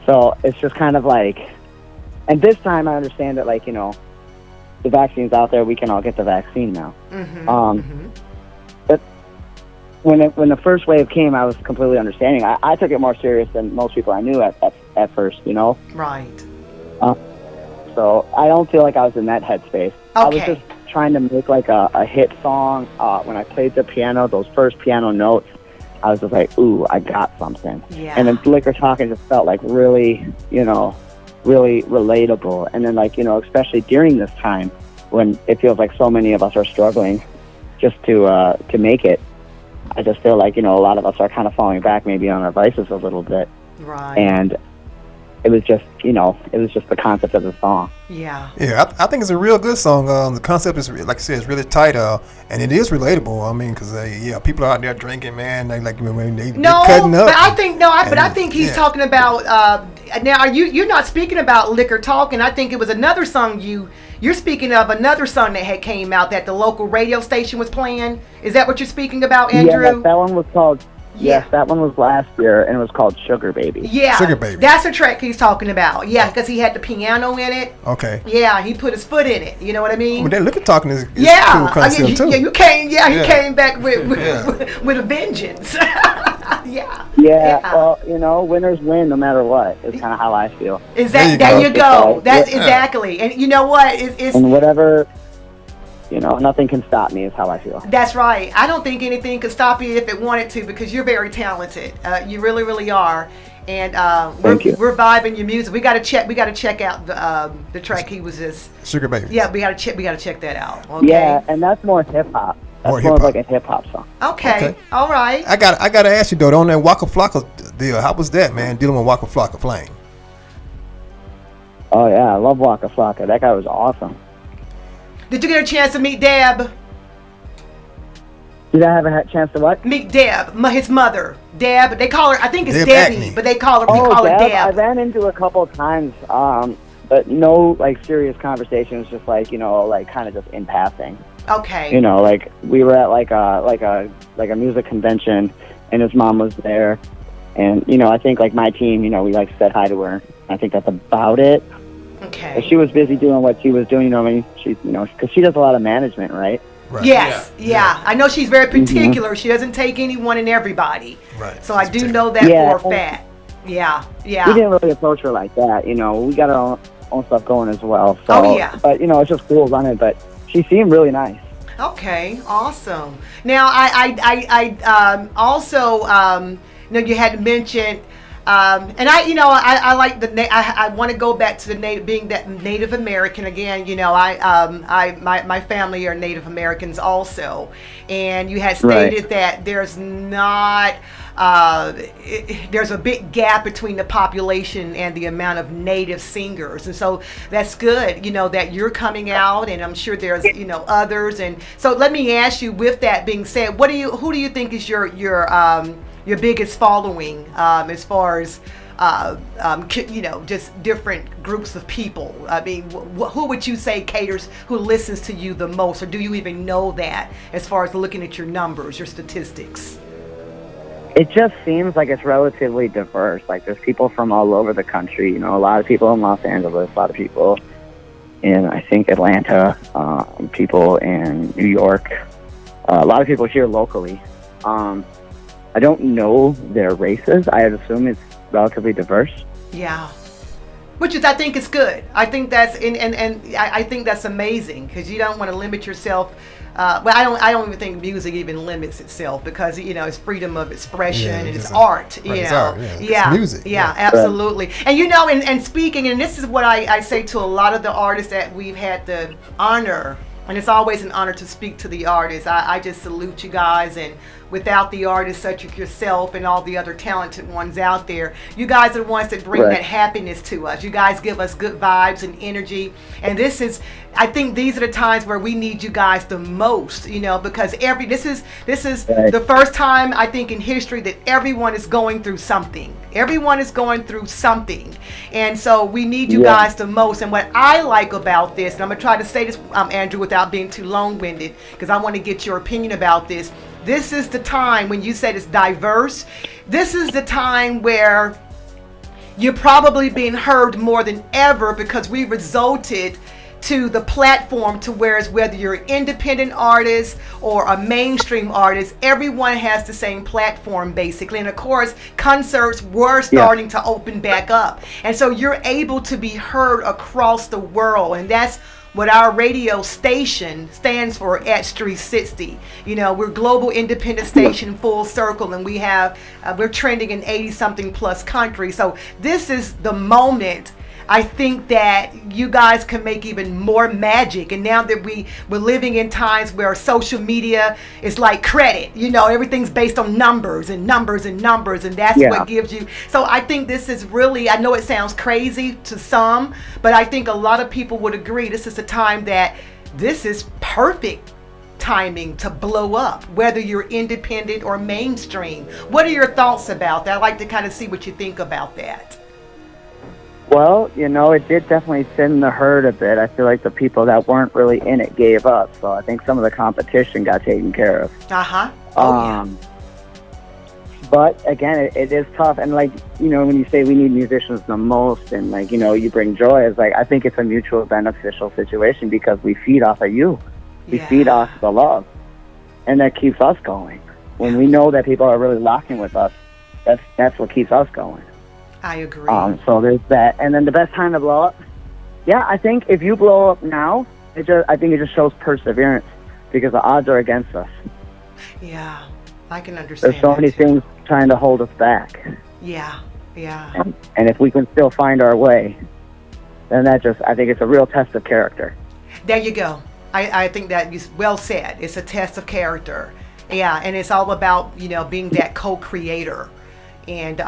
[SPEAKER 14] So it's just kind of like, and this time I understand that, like, you know, the vaccine's out there, we can all get the vaccine now. But when the first wave came, I was completely understanding. I took it more serious than most people I knew at first, you know?
[SPEAKER 12] Right.
[SPEAKER 14] So I don't feel like I was in that headspace.
[SPEAKER 12] Okay.
[SPEAKER 14] I was just trying to make like a hit song. When I played the piano, those first piano notes, I was just like, ooh, I got something.
[SPEAKER 12] Yeah.
[SPEAKER 14] And then Liquor Talking just felt like really, you know, really relatable. And then, like, you know, especially during this time when it feels like so many of us are struggling just to make it, I just feel like, you know, a lot of us are kind of falling back maybe on our vices a little bit.
[SPEAKER 12] Right.
[SPEAKER 14] And it was just, you know, it was just the concept of the song.
[SPEAKER 12] Yeah.
[SPEAKER 15] Yeah, I think it's a real good song. The concept is, like I said, it's really tight, and it is relatable. I mean, because people are out there drinking, man. They like when they cutting up.
[SPEAKER 12] But I think I think he's talking about. Now, you're not speaking about Liquor Talking. I think it was another song you're speaking of, another song that had came out that the local radio station was playing. Is that what you're speaking about, Andrew?
[SPEAKER 14] Yeah, that one was called Yes, that one was last year, and it was called Sugar Baby.
[SPEAKER 12] Yeah,
[SPEAKER 15] Sugar Baby.
[SPEAKER 12] That's the track he's talking about. Yeah, because he had the piano in it.
[SPEAKER 15] Okay.
[SPEAKER 12] Yeah, he put his foot in it. You know what I mean?
[SPEAKER 15] Well, that Look at Talking is
[SPEAKER 12] Yeah,
[SPEAKER 15] cool concept too.
[SPEAKER 12] yeah, you came. Yeah, he
[SPEAKER 15] Yeah.
[SPEAKER 12] came back with
[SPEAKER 15] Yeah.
[SPEAKER 12] with a vengeance. Yeah.
[SPEAKER 14] Yeah, well, you know, winners win no matter what. It's kind of how I feel.
[SPEAKER 12] There you go. That's
[SPEAKER 14] Yeah.
[SPEAKER 12] exactly. And you know what? It's
[SPEAKER 14] And whatever, you know, nothing can stop me is how I feel.
[SPEAKER 12] That's right. I don't think anything could stop you if it wanted to, because you're very talented. You really, really are. And we're vibing your music. We gotta check out the track he was just.
[SPEAKER 15] Sugar Baby.
[SPEAKER 12] Yeah, we gotta check that out. Okay.
[SPEAKER 14] Yeah, and that's more hip hop. That's more of like a hip hop song.
[SPEAKER 12] Okay. All right.
[SPEAKER 15] I gotta ask you though, on that Waka Flocka deal, how was that, man? Dealing with Waka Flocka Flame.
[SPEAKER 14] Oh yeah, I love Waka Flocka. That guy was awesome.
[SPEAKER 12] Did you get a chance to meet Deb?
[SPEAKER 14] Did I have a chance to what?
[SPEAKER 12] Meet Deb, his mother. Deb. They call her. I think it's
[SPEAKER 14] Deb
[SPEAKER 12] Debbie,
[SPEAKER 14] Acne.
[SPEAKER 12] but they call her. We call her
[SPEAKER 14] Deb.
[SPEAKER 12] Deb.
[SPEAKER 14] I ran into a couple of times, but no like serious conversations. Just like, you know, like kind of just in passing.
[SPEAKER 12] Okay.
[SPEAKER 14] You know, like we were at like a music convention, and his mom was there, and you know, I think like my team, you know, we like said hi to her. I think that's about it.
[SPEAKER 12] Okay.
[SPEAKER 14] But she was busy doing what she was doing. You know, what I mean, she, you know, because she does a lot of management, right?
[SPEAKER 15] Right.
[SPEAKER 12] Yes, yeah. I know she's very particular. She doesn't take anyone and everybody.
[SPEAKER 15] Right.
[SPEAKER 14] So
[SPEAKER 12] I do know that for a fact. Yeah, yeah.
[SPEAKER 14] We didn't really approach her like that. You know, we got our own stuff going as well. So,
[SPEAKER 12] Oh, yeah.
[SPEAKER 14] But you know, it's just cool running. But she seemed really nice.
[SPEAKER 12] Okay, awesome. Now, I also, you know, you had mentioned, and I like I want to go back to the being that Native American again. You know, my family are Native Americans also, and you had stated that there's not. There's a big gap between the population and the amount of native singers, and so that's good, you know, that you're coming out, and I'm sure there's, you know, others. And so let me ask you, with that being said, who do you think is your biggest following, as far as you know, just different groups of people? I mean, who would you say caters, who listens to you the most, or do you even know that as far as looking at your numbers, your statistics?
[SPEAKER 14] It just seems like it's relatively diverse. Like there's people from all over the country. You know, a lot of people in Los Angeles, a lot of people in, I think, Atlanta, people in New York, a lot of people here locally. I don't know their races. I would assume it's relatively diverse.
[SPEAKER 12] Yeah. Which is, I think, is good. I think that's and I think that's amazing, because you don't want to limit yourself. Well, I don't even think music even limits itself, because, you know, it's freedom of expression, and it's art. You know,
[SPEAKER 15] it's art, yeah.
[SPEAKER 12] Yeah,
[SPEAKER 15] It's music.
[SPEAKER 12] Yeah, absolutely. And you know, and speaking, and this is what I say to a lot of the artists that we've had the honor, and it's always an honor to speak to the artists. I just salute you guys, and without the artists such as yourself and all the other talented ones out there, you guys are the ones that bring that happiness to us. You guys give us good vibes and energy, and I think these are the times where we need you guys the most, you know, because this is the first time, I think, in history that everyone is going through something. Everyone is going through something, and so we need you guys the most. And what I like about this, and I'm gonna try to say this, Andrew, without being too long-winded, because I want to get your opinion about this. This is the time when you said it's diverse. This is the time where you're probably being heard more than ever, because we resulted to the platform to whereas whether you're an independent artist or a mainstream artist, everyone has the same platform basically. And of course, concerts were starting to open back up, and so you're able to be heard across the world, and that's what our radio station stands for, X360. You know, we're global independent station, full circle, and we have we're trending in 80-something plus countries. So this is the moment, I think, that you guys can make even more magic. And now that we're living in times where social media is like credit, you know, everything's based on numbers and numbers and numbers, and that's what gives you. So I think this is really, I know it sounds crazy to some, but I think a lot of people would agree this is a time that this is perfect timing to blow up, whether you're independent or mainstream. What are your thoughts about that? I'd like to kind of see what you think about that.
[SPEAKER 14] Well, you know, it did definitely thin the herd a bit. I feel like the people that weren't really in it gave up. So I think some of the competition got taken care of.
[SPEAKER 12] Uh-huh.
[SPEAKER 14] But again, it is tough. And like, you know, when you say we need musicians the most and like, you know, you bring joy, it's like, I think it's a mutual beneficial situation because we feed off of you. We feed off the love. And that keeps us going. When we know that people are really rocking with us, that's what keeps us going.
[SPEAKER 12] I agree.
[SPEAKER 14] So there's that. And then the best time to blow up, yeah, I think if you blow up now, I think it just shows perseverance because the odds are against us.
[SPEAKER 12] Yeah, I can understand.
[SPEAKER 14] There's so many things trying to hold us back.
[SPEAKER 12] Yeah.
[SPEAKER 14] And if we can still find our way, then I think it's a real test of character.
[SPEAKER 12] There you go. I think that is well said. It's a test of character. Yeah, and it's all about, you know, being that co-creator. And,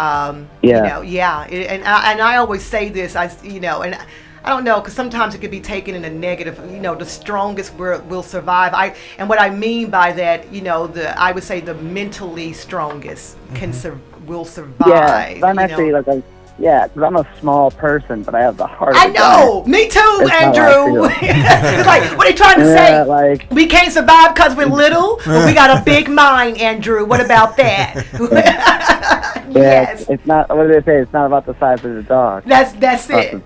[SPEAKER 12] you know, and I always say this, you know, and I don't know, because sometimes it could be taken in a negative, you know, the strongest will survive. And what I mean by that, you know, I would say the mentally strongest will survive.
[SPEAKER 14] Yeah, I'm actually because I'm a small person, but I have the heart.
[SPEAKER 12] I know, me too, Andrew. It's like, what are you trying to say?
[SPEAKER 14] Like,
[SPEAKER 12] we can't survive because we're little, but we got a big mind, Andrew. What about that? Yes.
[SPEAKER 14] It's not. What do they say? It's not about the size of the dog.
[SPEAKER 12] That's it.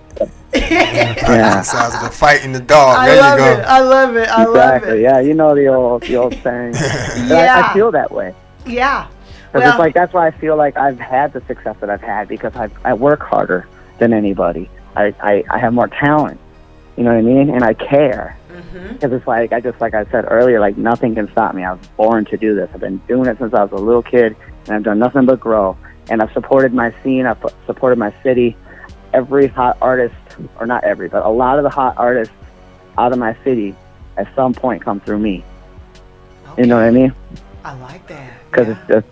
[SPEAKER 15] The size of the fight in the dog.
[SPEAKER 12] I love it.
[SPEAKER 14] Exactly. Yeah, you know the old saying. I feel that way.
[SPEAKER 12] Yeah.
[SPEAKER 14] Because it's like, that's why I feel like I've had the success that I've had because I work harder than anybody. I have more talent. You know what I mean? And I care. Because it's like, like I said earlier, like nothing can stop me. I was born to do this. I've been doing it since I was a little kid, and I've done nothing but grow. And I've supported my scene. I've supported my city. Every hot artist, or not every, but a lot of the hot artists out of my city at some point come through me. Okay. You know what I mean?
[SPEAKER 12] I like that.
[SPEAKER 14] Because it's just,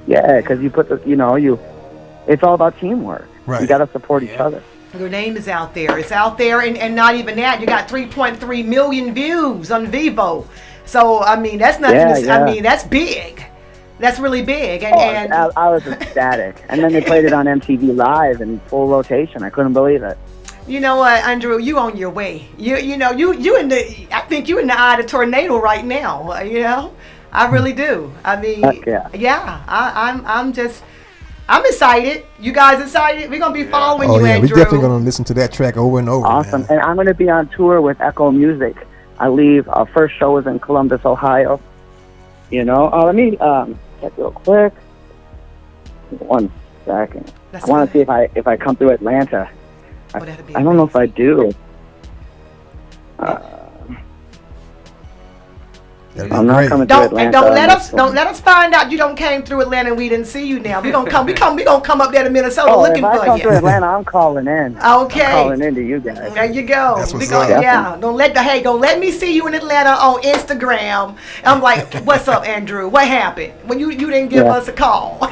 [SPEAKER 14] because you put it's all about teamwork.
[SPEAKER 15] Right.
[SPEAKER 14] You got to support each other.
[SPEAKER 12] Your name is out there. It's out there, and not even that. You got 3.3 million views on Vivo. So, I mean, that's nothing. I mean, that's big. That's really big. And
[SPEAKER 14] I was ecstatic. And then they played it on MTV Live in full rotation. I couldn't believe it.
[SPEAKER 12] You know what, Andrew? You on your way. You in the. I think you in the eye of the tornado right now. You know, I really do. I mean, I'm excited. You guys excited? We're gonna be following you, Andrew.
[SPEAKER 15] We're definitely gonna listen to that track over and over.
[SPEAKER 14] Awesome.
[SPEAKER 15] Man.
[SPEAKER 14] And I'm gonna be on tour with Echo Music. I leave. Our first show is in Columbus, Ohio. You know. Let me check real quick. 1 second. I want to see if I come through Atlanta. I don't know if I do. I'm not coming to Atlanta.
[SPEAKER 12] Don't let us find out you don't came through Atlanta and we didn't see you now. We gonna come up there to Minnesota looking for you.
[SPEAKER 14] If I come to Atlanta, I'm calling in.
[SPEAKER 12] Okay.
[SPEAKER 14] I'm calling in to you guys.
[SPEAKER 12] There you go.
[SPEAKER 15] That's what's up.
[SPEAKER 12] Don't let me see you in Atlanta on Instagram. I'm like, what's up, Andrew? What happened? When you didn't give us a call.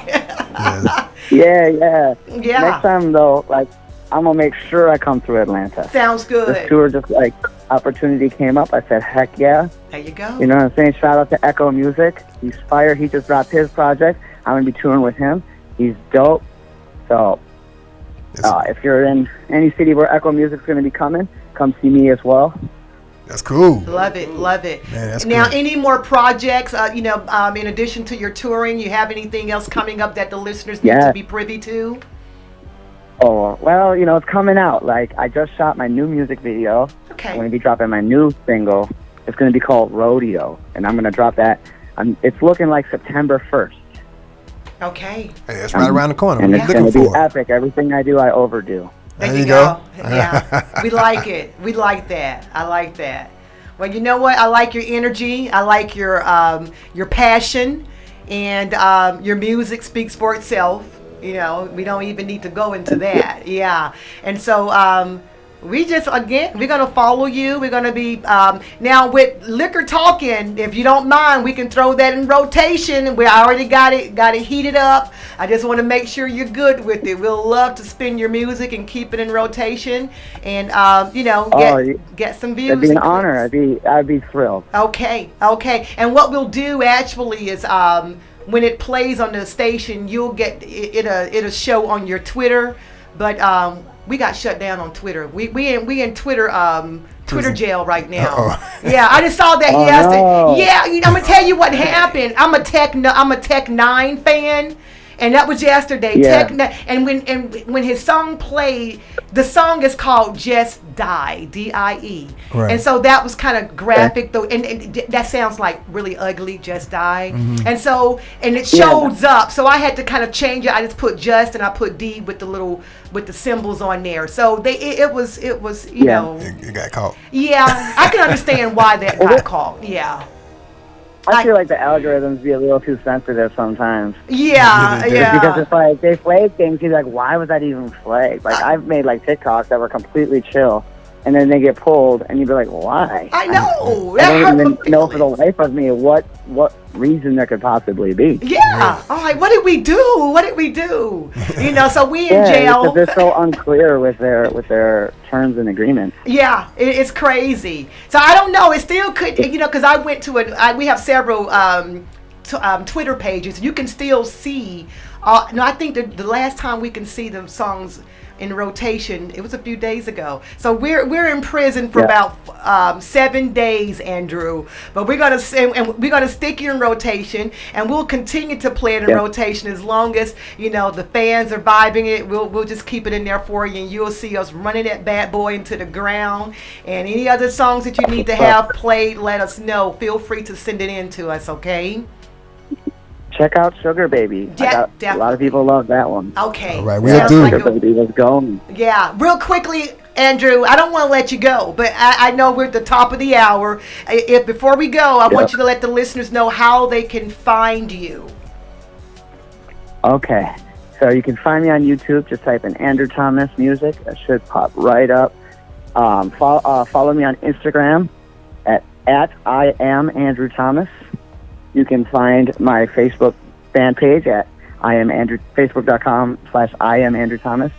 [SPEAKER 14] Yeah. Next time though, like, I'm gonna make sure I come through Atlanta.
[SPEAKER 12] Sounds good.
[SPEAKER 14] This tour just like opportunity came up. I said, heck yeah.
[SPEAKER 12] There you go.
[SPEAKER 14] You know what I'm saying? Shout out to Echo Music. He's fire. He just dropped his project. I'm gonna be touring with him. He's dope. So if you're in any city where Echo Music's gonna be coming, come see me as well.
[SPEAKER 15] That's cool.
[SPEAKER 12] Love it.
[SPEAKER 15] Man, that's
[SPEAKER 12] now,
[SPEAKER 15] cool.
[SPEAKER 12] any more projects? In addition to your touring, you have anything else coming up that the listeners need to be privy to?
[SPEAKER 14] Oh, well, it's coming out. Like, I just shot my new music video.
[SPEAKER 12] Okay.
[SPEAKER 14] I'm going to be dropping my new single. It's going to be called Rodeo, and I'm going to drop that. It's looking like September 1st.
[SPEAKER 12] Okay.
[SPEAKER 15] Hey, that's right around the corner.
[SPEAKER 14] And it's going to be epic. Everything I do, I overdo.
[SPEAKER 12] There you go. Yeah. We like it. We like that. I like that. Well, you know what? I like your energy. I like your passion, and your music speaks for itself. We don't even need to go into that. Yeah. And so we're going to follow you. We're going to be, now with Liquor Talking, if you don't mind, we can throw that in rotation. We already got it heated up. I just want to make sure you're good with it. We'll love to spin your music and keep it in rotation and, get some views.
[SPEAKER 14] It'd be an honor. I'd be thrilled.
[SPEAKER 12] Okay. And what we'll do actually is, when it plays on the station, you'll get it'll show on your Twitter, but we got shut down on Twitter. We in Twitter Twitter jail right now. Uh-oh. Yeah, I just saw that yesterday. No. Yeah, I'm gonna tell you what happened. I'm a Tech 9 fan, And that was yesterday.
[SPEAKER 14] Yeah.
[SPEAKER 12] And when his song played, the song is called Just Die, D-I-E.
[SPEAKER 15] Right.
[SPEAKER 12] And so that was kind of graphic, though, and that sounds like really ugly, Just Die.
[SPEAKER 15] Mm-hmm.
[SPEAKER 12] And so, and it shows up. So I had to kind of change it. I just put Just and I put D with the symbols on there. So it was you know.
[SPEAKER 15] It got caught.
[SPEAKER 12] Yeah, I can understand why that got caught. Yeah.
[SPEAKER 14] I feel like the algorithms be a little too sensitive sometimes.
[SPEAKER 12] Yeah, yeah.
[SPEAKER 14] Because it's like they flag things. You're like, why was that even flagged? Like I've made like TikToks that were completely chill, and then they get pulled, and you'd be like, why?
[SPEAKER 12] I know.
[SPEAKER 14] I don't even know for the life of me what reason there could possibly be.
[SPEAKER 12] Yeah. I'm like, what did we do? What did we do? You know, so we in jail.
[SPEAKER 14] Because they're so unclear with their terms and agreements.
[SPEAKER 12] Yeah, it's crazy. So I don't know. It still could, you know, because I went to we have several Twitter pages. You can still see. No, I think the last time we can see the songs in rotation, it was a few days ago. So we're in prison for about 7 days, Andrew. But we're gonna stick you in rotation, and we'll continue to play it in rotation as long as the fans are vibing it. We'll just keep it in there for you, and you'll see us running that bad boy into the ground. And any other songs that you need to have played, let us know. Feel free to send it in to us, okay?
[SPEAKER 14] Check out Sugar Baby. A lot of people love that one.
[SPEAKER 12] Okay.
[SPEAKER 15] All right, we'll do.
[SPEAKER 14] Sugar Baby, let's go.
[SPEAKER 12] Yeah, real quickly, Andrew, I don't want to let you go, but I know we're at the top of the hour. Before we go, I want you to let the listeners know how they can find you.
[SPEAKER 14] Okay. So you can find me on YouTube. Just type in Andrew Thomas Music. It should pop right up. Follow me on Instagram at I am Andrew Thomas. You can find my Facebook fan page at Facebook.com/I am Andrew Thomas.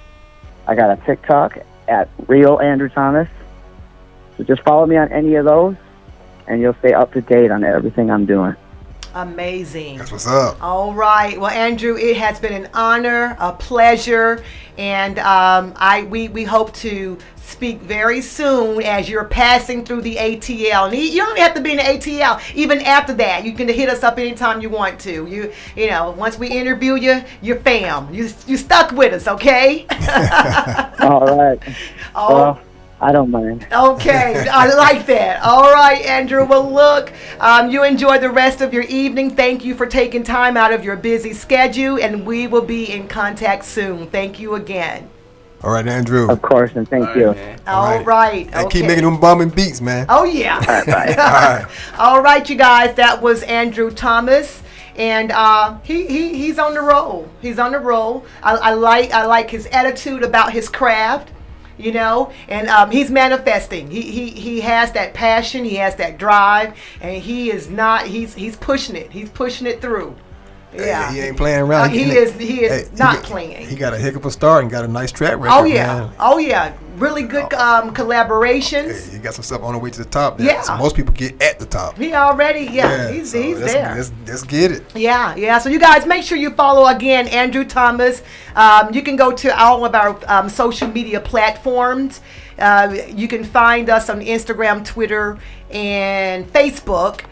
[SPEAKER 14] I got a TikTok at Real Andrew Thomas. So just follow me on any of those, and you'll stay up to date on everything I'm doing.
[SPEAKER 12] Amazing.
[SPEAKER 15] That's what's up.
[SPEAKER 12] All right. Well, Andrew, it has been an honor, a pleasure, and we hope to speak very soon as you're passing through the ATL. And you don't have to be in the ATL. Even after that, you can hit us up anytime you want to. You know, once we interview you, you're fam. You stuck with us, okay?
[SPEAKER 14] All right.
[SPEAKER 12] Oh.
[SPEAKER 14] Well, I don't mind.
[SPEAKER 12] Okay, I like that. All right, Andrew. Well, look, you enjoy the rest of your evening. Thank you for taking time out of your busy schedule, and we will be in contact soon. Thank you again.
[SPEAKER 15] All right, Andrew.
[SPEAKER 14] Of course, and thank you.
[SPEAKER 12] All right.
[SPEAKER 15] And
[SPEAKER 12] okay.
[SPEAKER 15] keep making them bombing beats, man.
[SPEAKER 12] Oh, yeah.
[SPEAKER 14] All right.
[SPEAKER 15] All right.
[SPEAKER 12] All right, you guys. That was Andrew Thomas. And he's on the roll. He's on the roll. I like his attitude about his craft. And he's manifesting. He has that passion, he has that drive, and he's pushing it. He's pushing it through. Yeah,
[SPEAKER 15] he ain't playing around.
[SPEAKER 12] He is not playing.
[SPEAKER 15] He got a heck of a start and got a nice track record.
[SPEAKER 12] Oh yeah,
[SPEAKER 15] man.
[SPEAKER 12] oh yeah, really good collaborations.
[SPEAKER 15] He got some stuff on the way to the top. There.
[SPEAKER 12] Yeah,
[SPEAKER 15] so most people get at the top.
[SPEAKER 12] He already, he's there.
[SPEAKER 15] Let's get it.
[SPEAKER 12] Yeah. So you guys make sure you follow again Andrew Thomas. You can go to all of our social media platforms. You can find us on Instagram, Twitter, and Facebook.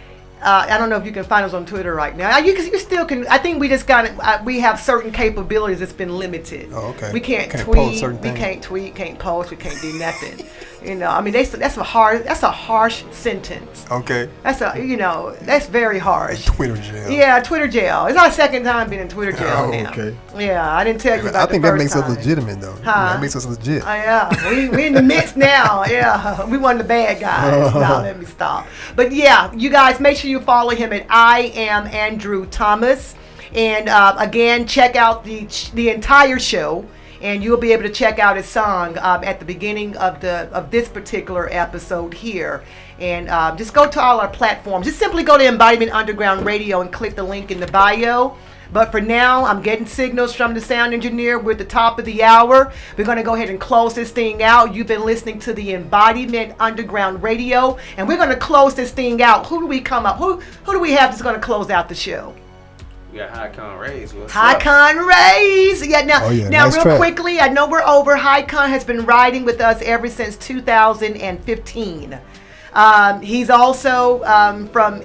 [SPEAKER 12] I don't know if you can find us on Twitter right now. You still can. I think we just got we have certain capabilities that's been limited.
[SPEAKER 15] Oh, okay.
[SPEAKER 12] We can't tweet.
[SPEAKER 15] We
[SPEAKER 12] can't tweet. Can't post. We can't do nothing. I mean, that's a harsh sentence.
[SPEAKER 15] Okay.
[SPEAKER 12] That's very harsh.
[SPEAKER 15] Twitter jail.
[SPEAKER 12] Yeah, Twitter jail. It's our second time being in Twitter jail now.
[SPEAKER 15] Okay.
[SPEAKER 12] Yeah, I didn't tell you about
[SPEAKER 15] I think
[SPEAKER 12] the
[SPEAKER 15] that
[SPEAKER 12] first
[SPEAKER 15] makes
[SPEAKER 12] time.
[SPEAKER 15] us legitimate, though.
[SPEAKER 12] Huh?
[SPEAKER 15] That makes us legit.
[SPEAKER 12] Yeah, we in the midst now. Yeah, we one of the bad guys. Now let me stop. But yeah, you guys make sure you follow him at I am Andrew Thomas, and again check out the entire show. And you'll be able to check out his song at the beginning of this particular episode here. And just go to all our platforms. Just simply go to Embodiment Underground Radio and click the link in the bio. But for now, I'm getting signals from the sound engineer. We're at the top of the hour. We're going to go ahead and close this thing out. You've been listening to the Embodiment Underground Radio. And we're going to close this thing out. Who do we come up? Who do we have that's going to close out the show?
[SPEAKER 8] We got Hi-Con Rays.
[SPEAKER 12] Hi-Con Rays. Yeah, now
[SPEAKER 15] nice
[SPEAKER 12] real
[SPEAKER 15] track.
[SPEAKER 12] quickly, I know we're over. Hi-Con has been riding with us ever since 2015. He's also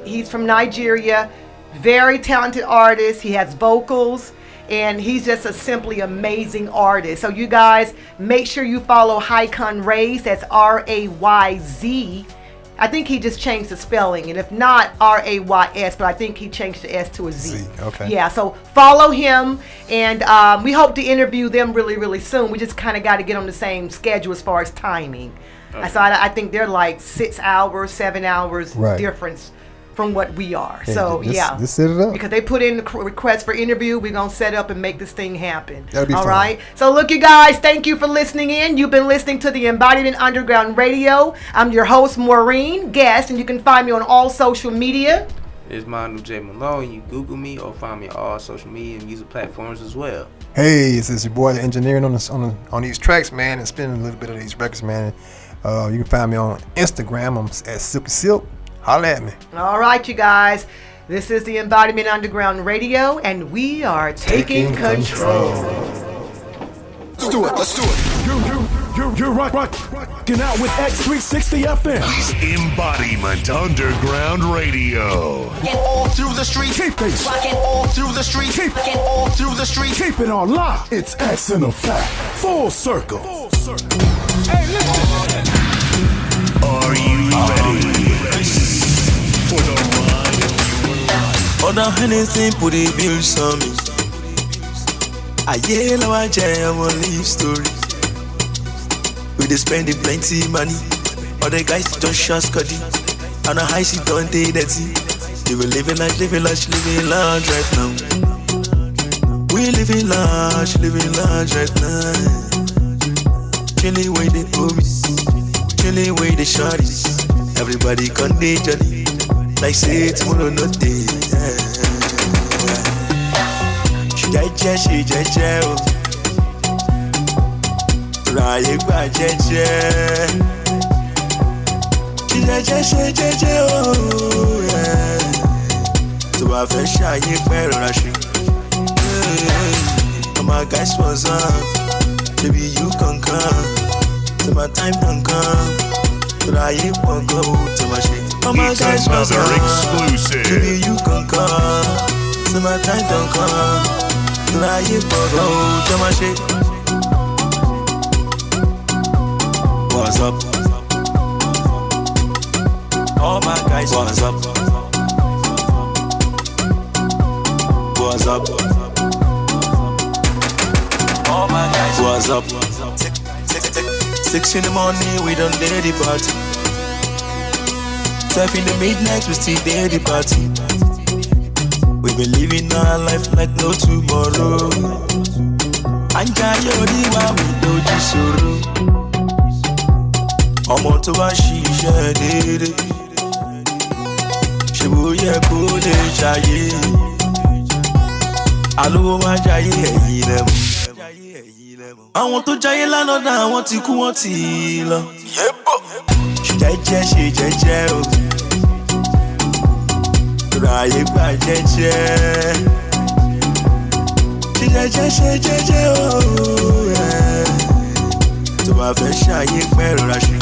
[SPEAKER 12] he's from Nigeria. Very talented artist. He has vocals. and he's just a simply amazing artist. So you guys make sure you follow Hycon Rays. That's Rayz. I think he just changed the spelling, and if not, Rays, but I think he changed the S to a Z.
[SPEAKER 15] Okay.
[SPEAKER 12] Yeah, so follow him, and we hope to interview them really, really soon. We just kind of got to get on the same schedule as far as timing.
[SPEAKER 5] Okay.
[SPEAKER 12] So I think they're like 6 hours, 7 hours
[SPEAKER 15] Right.
[SPEAKER 12] difference from what we are.
[SPEAKER 15] Hey,
[SPEAKER 12] So
[SPEAKER 15] just set it up.
[SPEAKER 12] because they put in the request for interview, we're gonna set up and make this thing happen.
[SPEAKER 15] That'd be
[SPEAKER 12] All
[SPEAKER 15] fun.
[SPEAKER 12] right. So look, you guys, thank you for listening in. You've been listening to the Embodiment Underground Radio. I'm your host, Maureen Guest, and you can find me on all social media.
[SPEAKER 16] It's Manu J. Malone. You Google me or find me on all social media and music platforms as well.
[SPEAKER 15] Hey, this is your boy, the engineering on these tracks, man, and spinning a little bit of these records, man. You can find me on Instagram. I'm at Silky Silk. Holla at me.
[SPEAKER 12] All right, you guys. This is the Embodiment Underground Radio, and we are taking control.
[SPEAKER 2] Let's do it. Let's do it. You're rocking out with X360 FM.
[SPEAKER 4] Embodiment Underground Radio.
[SPEAKER 1] All through the streets.
[SPEAKER 2] Keep it.
[SPEAKER 1] All through the streets. All through the streets.
[SPEAKER 2] Keep it on lock. It's X in effect. Full circle.
[SPEAKER 3] Hey, listen.
[SPEAKER 4] Are you ready for the ride of your life?
[SPEAKER 17] Other anything put the bills on me. I yell I want live story. We dey spending plenty money. Other guys just shot Scotty. And a high she don't take that tea. Living large right now. We living large right now. Chilling with the homies, chilling with the shorties. Everybody can day jolly, like say tomorrow not day. She jeje oh, raye gba jeje. She jeje oh, yeah. So I feel shy pẹ́ rọra ṣe. All my guys was baby you can come. So my time can come. But I ain't wanna go to my shit. All my
[SPEAKER 4] It's
[SPEAKER 17] guys was
[SPEAKER 4] another exclusive.
[SPEAKER 17] baby you can come. So my time can come. But I ain't wanna go to my shit. What's up? All my guys what's up? What's up? All my guys what's up? 6 in the morning, we done did the party. 12 in the midnight, we still did the party. We been living our life like no tomorrow. Anjayori wa we doji soro. Ọmọ tó bá ṣiṣẹ́ dédé. Ṣé bó yẹ kó lè ṣayé? Alówó máa jayé ẹ̀yìn rẹ̀ mú. Àwọn tó jayé lánàá dá àwọn tí kú wọ́n ti lọ. Ṣe jẹ́jẹ́ o. Ráyé gbà jẹ́jẹ́. Ṣe jẹ́jẹ́ o. Tó bá fẹ́ ṣàyé pẹ́ rọra ṣe.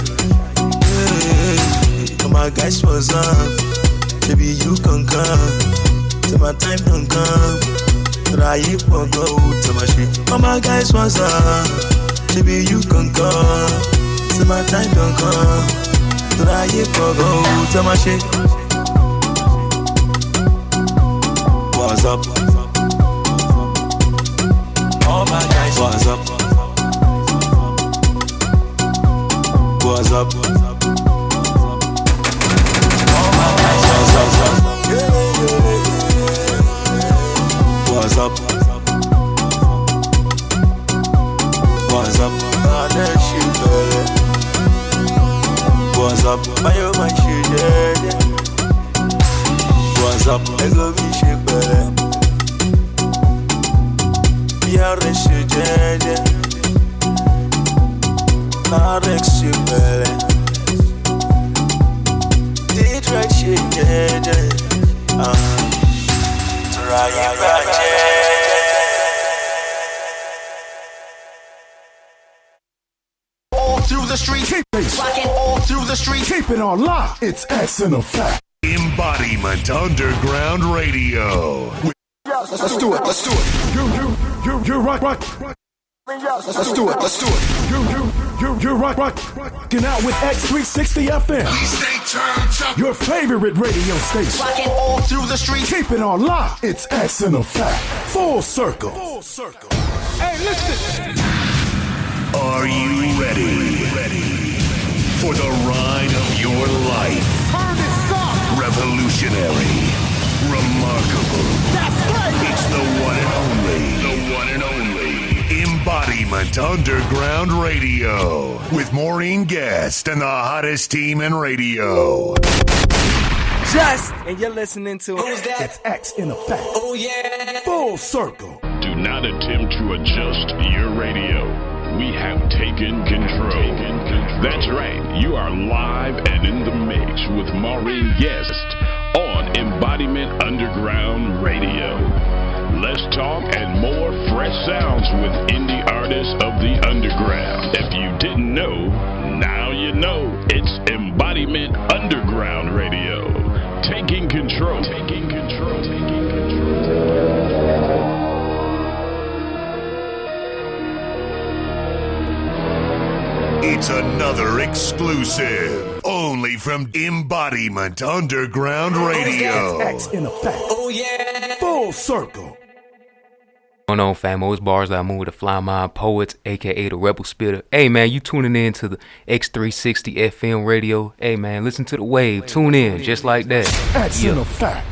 [SPEAKER 17] All my guys was up. Baby you can come. Till my time don't come. Ráyé pọ̀ gan o tó máa ṣe. All my guys was up. Baby you can come. Till my time don't come. Ráyé pọ̀ gan o tó máa ṣe. What's up? All my guys what's up? What's up? All my guys what's up? What's up? What's up? What's up? My shit, what's up? I love you, shit, we are a shit, Alex, shit, did right shit,
[SPEAKER 1] All through the streets. All through the streets.
[SPEAKER 2] Keep it on lock. It's X in effect.
[SPEAKER 4] Embodiment Underground Radio.
[SPEAKER 2] Yo, Let's do it. Let's do it. You're rock. Let's do it. Let's do it. You're rocking out with X360 FM.
[SPEAKER 1] We stay turned up.
[SPEAKER 2] Your favorite radio station.
[SPEAKER 1] Rocking all through the streets.
[SPEAKER 2] Keep it on lock. It's X in effect. Full circle.
[SPEAKER 3] Hey, listen.
[SPEAKER 4] Are you ready? For the ride of your life.
[SPEAKER 3] Turn this up.
[SPEAKER 4] Revolutionary. Remarkable.
[SPEAKER 3] That's right.
[SPEAKER 4] It's the one and only. Embodiment Underground Radio. With Maureen Guest and the hottest team in radio.
[SPEAKER 16] And you're listening to
[SPEAKER 2] It's X in effect.
[SPEAKER 7] Oh yeah.
[SPEAKER 2] Full circle.
[SPEAKER 6] Do not attempt to adjust your radio. We have taken control. That's right. You are live and in the mix with Maureen Guest on Embodiment Underground Radio. Less talk and more fresh sounds with indie artists of the underground. If you didn't know, now you know. It's Embodiment Underground Radio. Taking control.
[SPEAKER 4] It's another exclusive. Only from Embodiment Underground Radio.
[SPEAKER 2] X in effect.
[SPEAKER 7] Oh yeah.
[SPEAKER 2] Full circle.
[SPEAKER 5] Going on, famo? It's Bars That Move with the Fly Mind Poets, aka the Rebel Spitter. Hey man, you tuning in to the X360 FM radio. Hey man, listen to the wave. Tune in just like that.
[SPEAKER 2] X in effect.